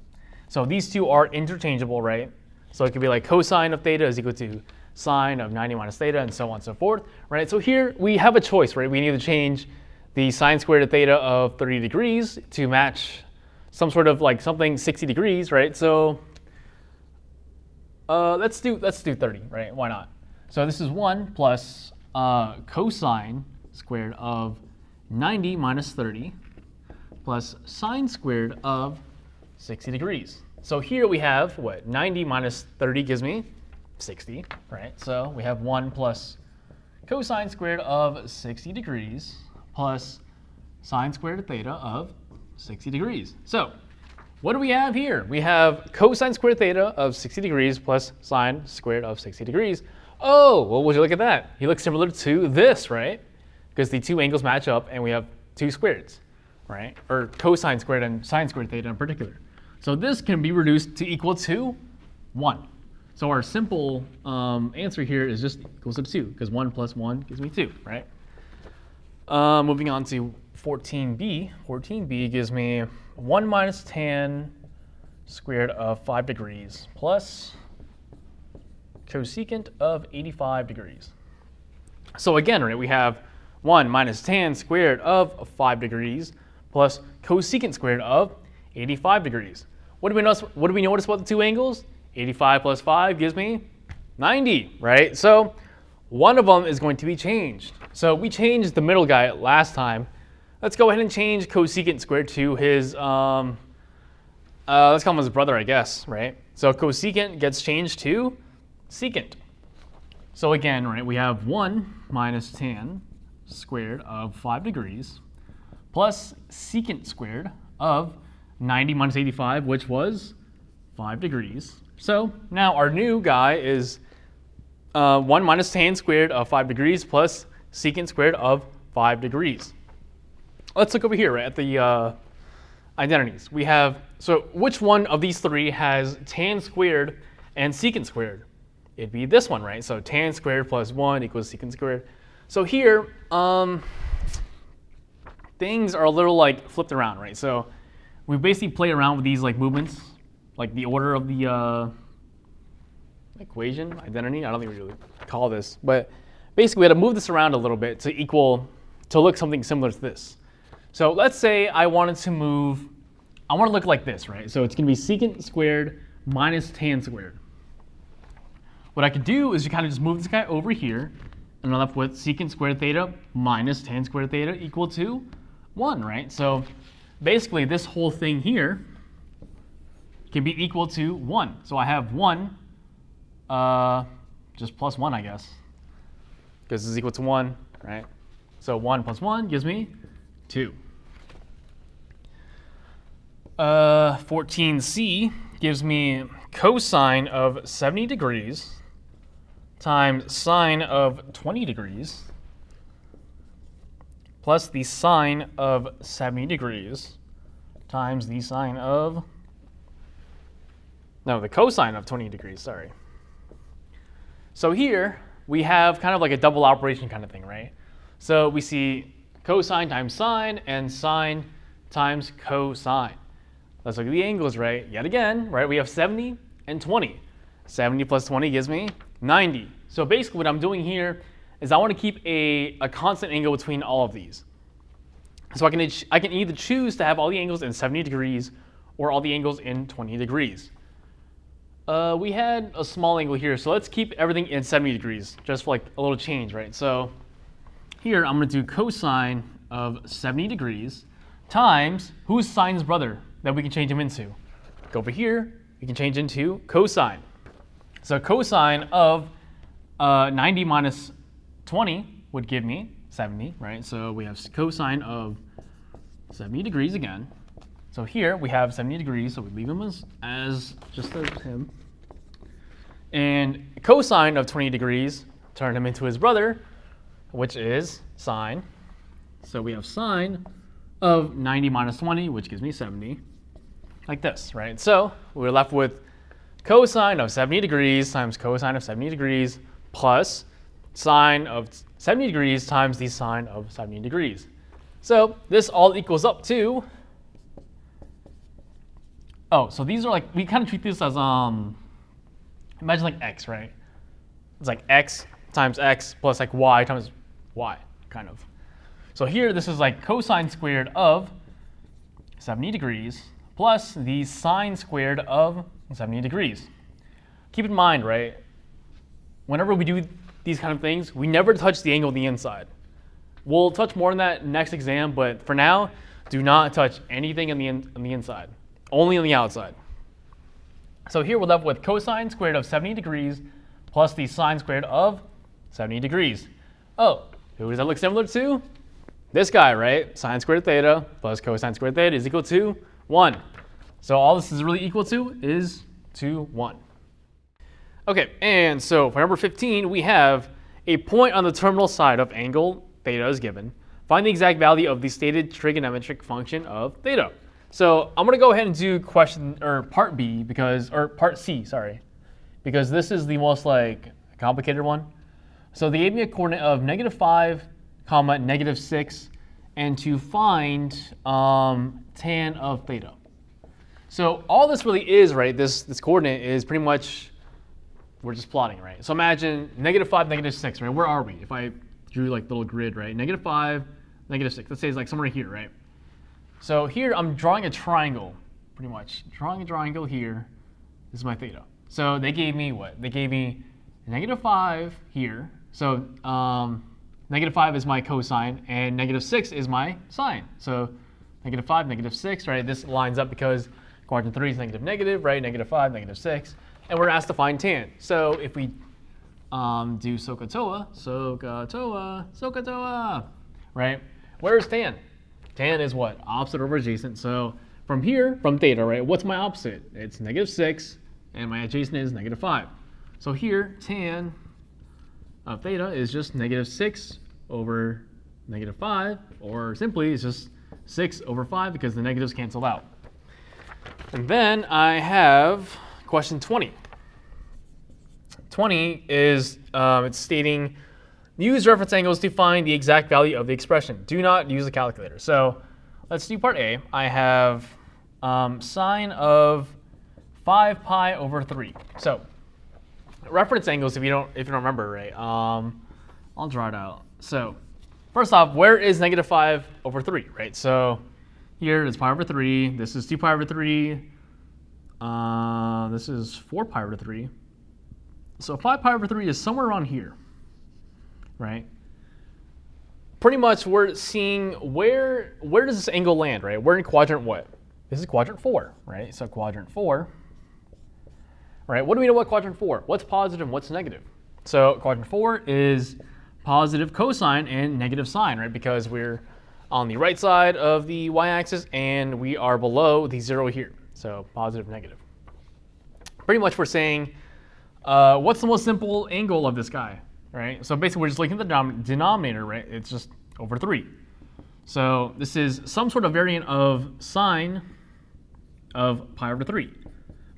So these 2 are interchangeable, right? So it could be like cosine of theta is equal to sine of 90 minus theta, and so on and so forth, right? So here we have a choice, right? We need to change the sine squared of theta of 30 degrees to match some sort of like something 60 degrees, right? So let's do 30, right? Why not? So this is 1 plus cosine squared of 90 minus 30 plus sine squared of 60 degrees. So here we have what? 90 minus 30 gives me 60, right? So we have 1 plus cosine squared of 60 degrees plus sine squared theta of 60 degrees. So what do we have here? We have cosine squared theta of 60 degrees plus sine squared of 60 degrees. Oh, well, would you look at that? He looks similar to this, right? Because the two angles match up and we have two squareds, right? Or cosine squared and sine squared theta in particular. So this can be reduced to equal to 1. So our simple answer here is just equals to 2, because 1 plus 1 gives me 2, right? Moving on to 14b. 14b gives me 1 minus tan squared of 5 degrees plus cosecant of 85 degrees. So again, right, we have 1 minus tan squared of 5 degrees plus cosecant squared of 85 degrees. What do we notice about the two angles? 85 plus 5 gives me 90, right? So one of them is going to be changed. So we changed the middle guy last time. Let's go ahead and change cosecant squared to his, let's call him his brother, I guess, right? So cosecant gets changed to secant. So again, right, we have 1 minus tan squared of 5 degrees plus secant squared of 90 minus 85, which was 5 degrees. So now our new guy is 1 minus tan squared of 5 degrees plus secant squared of 5 degrees. Let's look over here, right, at the identities. We have, so which one of these three has tan squared and secant squared? It'd be this one, right? So tan squared plus 1 equals secant squared. So here, things are a little like flipped around, right? So we basically play around with these like movements, like the order of the equation, identity. I don't think we really call this, but basically we had to move this around a little bit to look something similar to this. So let's say I want to look like this, right? So it's going to be secant squared minus tan squared. What I could do is you kind of just move this guy over here, and I'm left with secant squared theta minus tan squared theta equal to 1, right? So basically this whole thing here can be equal to 1. So I have 1, just plus 1, I guess, because this is equal to 1, right? So 1 plus 1 gives me 2. 14c gives me cosine of 70 degrees times sine of 20 degrees plus the sine of 70 degrees times the sine of, no, the cosine of 20 degrees, sorry. So here we have kind of like a double operation kind of thing, right? So we see cosine times sine and sine times cosine. Let's look at the angles, right? Yet again, right? We have 70 and 20. 70 plus 20 gives me 90. So basically what I'm doing here is I want to keep a constant angle between all of these. So I can either choose to have all the angles in 70 degrees or all the angles in 20 degrees. We had a small angle here, so let's keep everything in 70 degrees, just for like a little change, right? So here I'm going to do cosine of 70 degrees times, who's sine's brother that we can change him into? Go over here, we can change into cosine. So cosine of 90 minus 20 would give me 70, right? So we have cosine of 70 degrees again. So here we have 70 degrees, so we leave him as just as him. And cosine of 20 degrees, turn him into his brother, which is sine. So we have sine of 90 minus 20, which gives me 70, like this, right? So we're left with cosine of 70 degrees times cosine of 70 degrees plus sine of 70 degrees times the sine of 70 degrees. So this all equals up to, oh, so these are like, we kind of treat this as, imagine like x, right? It's like x times x plus like y times y, kind of. So here, this is like cosine squared of 70 degrees plus the sine squared of 70 degrees. keep in mind, right, whenever we do these kind of things, we never touch the angle on the inside. We'll touch more on that next exam, but for now, do not touch anything on the inside, only on the outside. So here we're left with cosine squared of 70 degrees plus the sine squared of 70 degrees. Oh, who does that look similar to? This guy, right? Sine squared theta plus cosine squared theta is equal to 1. So all this is really equal to is 1. Okay, and so for number 15, we have a point on the terminal side of angle theta is given. Find the exact value of the stated trigonometric function of theta. So I'm going to go ahead and do part B or part C, sorry, because this is the most complicated one. So they gave me a coordinate of -5, -6, and to find tan of theta. So all this really is, right, this coordinate is pretty much, we're just plotting, right? So imagine -5, -6, right? Where are we? If I drew like little grid, right? -5, -6. Let's say it's like somewhere here, right? So here I'm drawing a triangle, pretty much. Drawing a triangle here. This is my theta. So they gave me what? They gave me -5 here. So -5 is my cosine, and -6 is my sine. So -5, -6, right? This lines up because quadrant 3 is negative, right? -5, -6. And we're asked to find tan. So if we do SOHCAHTOA, right? Where's tan? Tan is what? Opposite over adjacent. So from here, from theta, right? What's my opposite? It's -6, and my adjacent is -5. So here, tan of theta is just -6 over -5, or simply it's just 6 over 5 because the negatives cancel out. And then I have question 20. 20 is it's stating, use reference angles to find the exact value of the expression. Do not use a calculator. So let's do part A. I have sine of 5 pi over 3. So reference angles, if you don't remember, right? I'll draw it out. So first off, where is -5 over 3, right? So here it's pi over 3. This is 2 pi over 3. This is 4 pi over 3. So 5 pi over 3 is somewhere around here, right? Pretty much we're seeing where does this angle land, right? We're in quadrant what? This is quadrant 4, right? So quadrant 4, right? What do we know about quadrant 4? What's positive and what's negative? So quadrant 4 is positive cosine and negative sine, right? Because we're on the right side of the y-axis and we are below the 0 here. So positive, negative. Pretty much we're saying, what's the most simple angle of this guy, right? So basically we're just looking at the denominator, right? It's just over 3. So this is some sort of variant of sine of pi over 3.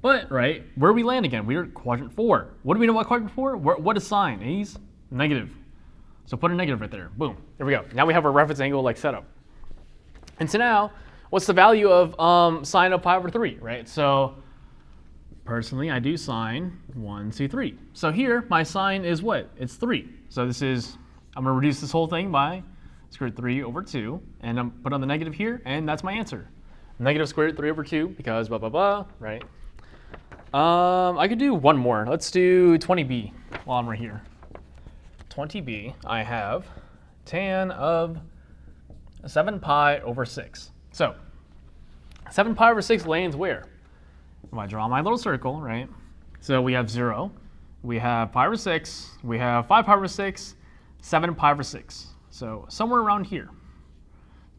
But, right, where do we land again? We're quadrant 4. What do we know about quadrant 4? What is sine? He's negative. So put a negative right there. Boom. There we go. Now we have our reference angle set up. And so now, what's the value of sine of pi over 3, right? So personally, I do sine 1, 2, 3. So here, my sine is what? It's 3. So this is, I'm going to reduce this whole thing by square root 3 over 2. And I'm put on the negative here, and that's my answer. Negative square root 3 over 2 because blah, blah, blah, right? I could do one more. Let's do 20b while I'm right here. 20b, I have tan of 7 pi over 6. So 7 pi over 6 lands where? If I draw my little circle, right? So we have 0, we have pi over 6, we have 5 pi over 6, 7 pi over 6. So somewhere around here.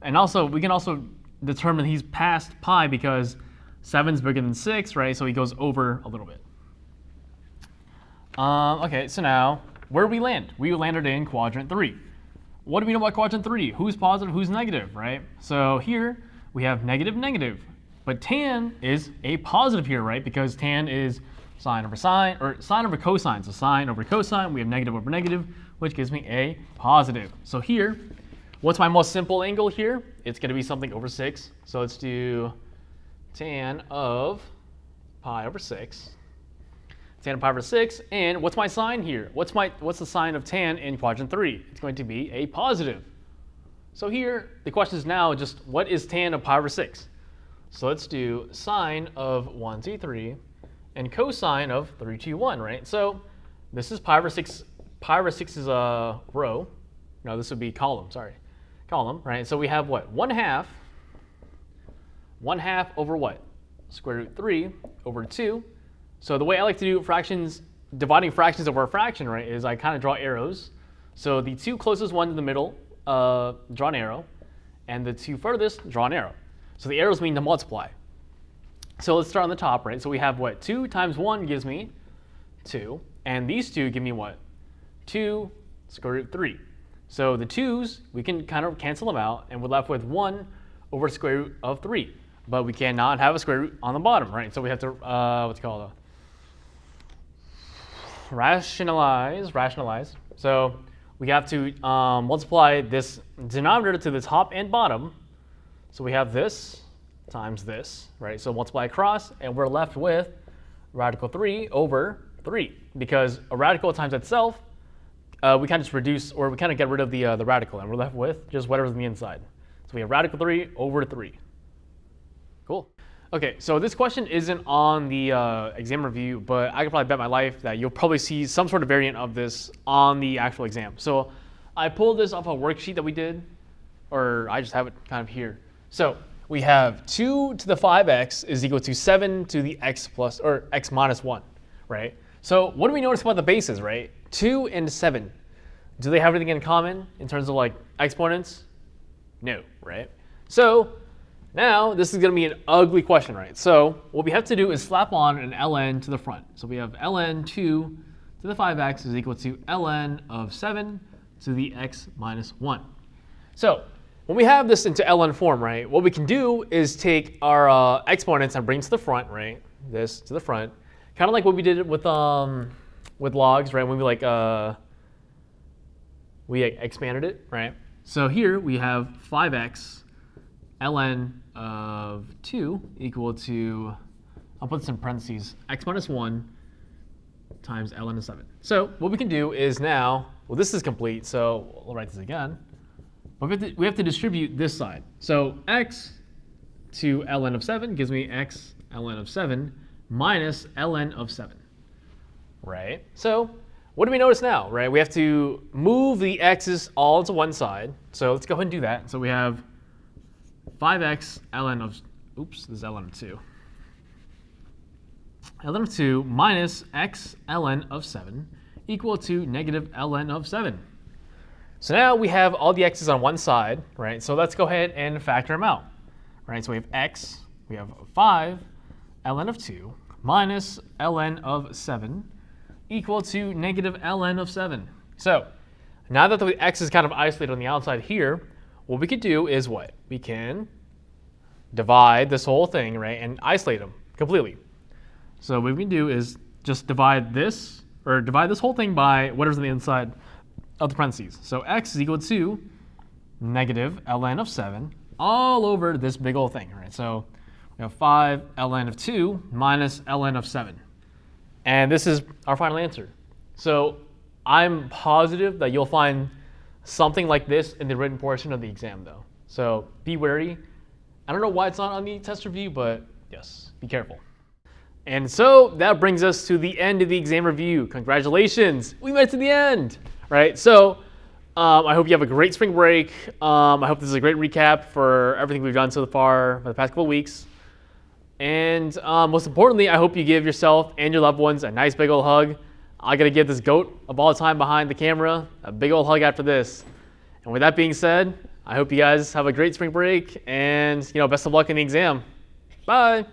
And also, we can also determine he's past pi because 7's bigger than 6, right? So he goes over a little bit. Okay, so now, where do we land? We landed in quadrant 3. What do we know about quadrant 3? Who's positive, who's negative, right? So here, we have negative, negative. But tan is a positive here, right? Because tan is sine over sine, or sine over cosine. So sine over cosine, we have negative over negative, which gives me a positive. So here, what's my most simple angle here? It's going to be something over 6. So let's do tan of pi over 6. Tan of pi over 6. And what's my sign here? What's the sign of tan in quadrant 3? It's going to be a positive. So here, the question is now just what is tan of pi over 6? So let's do sine of 1, 2, 3 and cosine of 3, 2, 1, right? So this is pi over 6. Pi over 6 is a row. No, this would be column, sorry. Column, right? So we have what? 1/2. 1/2 over what? Square root 3 over 2. So the way I like to do fractions, dividing fractions over a fraction, right, is I kind of draw arrows. So the two closest ones in the middle, draw an arrow, and the two furthest, draw an arrow. So the arrows mean to multiply. So let's start on the top, right? So we have what? 2 times 1 gives me 2, and these two give me what? 2 square root 3. So the 2's, we can kind of cancel them out, and we're left with 1 over square root of 3. But we cannot have a square root on the bottom, right? So we have to, what's it called? Rationalize. So we have to multiply this denominator to the top and bottom. So we have this times this, right? So multiply across, and we're left with radical 3 over 3. Because a radical times itself, we kind of just reduce, or we kind of get rid of the radical, and we're left with just whatever's on the inside. So we have radical 3 over 3. Cool. Okay, so this question isn't on the exam review, but I can probably bet my life that you'll probably see some sort of variant of this on the actual exam. So I pulled this off a worksheet that we did, or I just have it kind of here. So we have 2 to the 5x is equal to 7 to the x plus, or x minus 1, right? So what do we notice about the bases, right? 2 and 7. Do they have anything in common in terms of like exponents? No, right? So now this is going to be an ugly question, right? So what we have to do is slap on an ln to the front. So we have ln 2 to the 5x is equal to ln of 7 to the x minus 1. So when we have this into ln form, right, what we can do is take our exponents and bring to the front, right? This to the front, kind of like what we did with logs, right? When we expanded it, right? So here we have 5x ln of 2 equal to, I'll put this in parentheses, x minus 1 times ln of 7. So what we can do is now, well, this is complete, so we'll write this again. But we have to distribute this side. So x to ln of 7 gives me x ln of 7 minus ln of 7, right? So what do we notice now, right? We have to move the x's all to one side. So let's go ahead and do that. So we have 5x ln of, oops, this is ln of 2. ln of 2 minus x ln of 7 equal to negative ln of 7. So now we have all the x's on one side, right? So let's go ahead and factor them out, right? So we have x, we have 5 ln of 2 minus ln of 7 equal to negative ln of 7. So now that the x is kind of isolated on the outside here, what we could do is what? We can divide this whole thing, right, and isolate them completely. So what we can do is just divide this whole thing by whatever's on the inside of the parentheses. So x is equal to negative ln of 7 all over this big old thing, right? So we have 5 ln of 2 minus ln of 7. And this is our final answer. So I'm positive that you'll find something like this in the written portion of the exam, though. So be wary. I don't know why it's not on the test review, but yes, be careful. And so that brings us to the end of the exam review. Congratulations, we made it to the end, right? So I hope you have a great spring break. I hope this is a great recap for everything we've done so far for the past couple of weeks. And most importantly, I hope you give yourself and your loved ones a nice big old hug. I gotta give this goat of all time behind the camera a big old hug after this. And with that being said, I hope you guys have a great spring break and best of luck in the exam. Bye.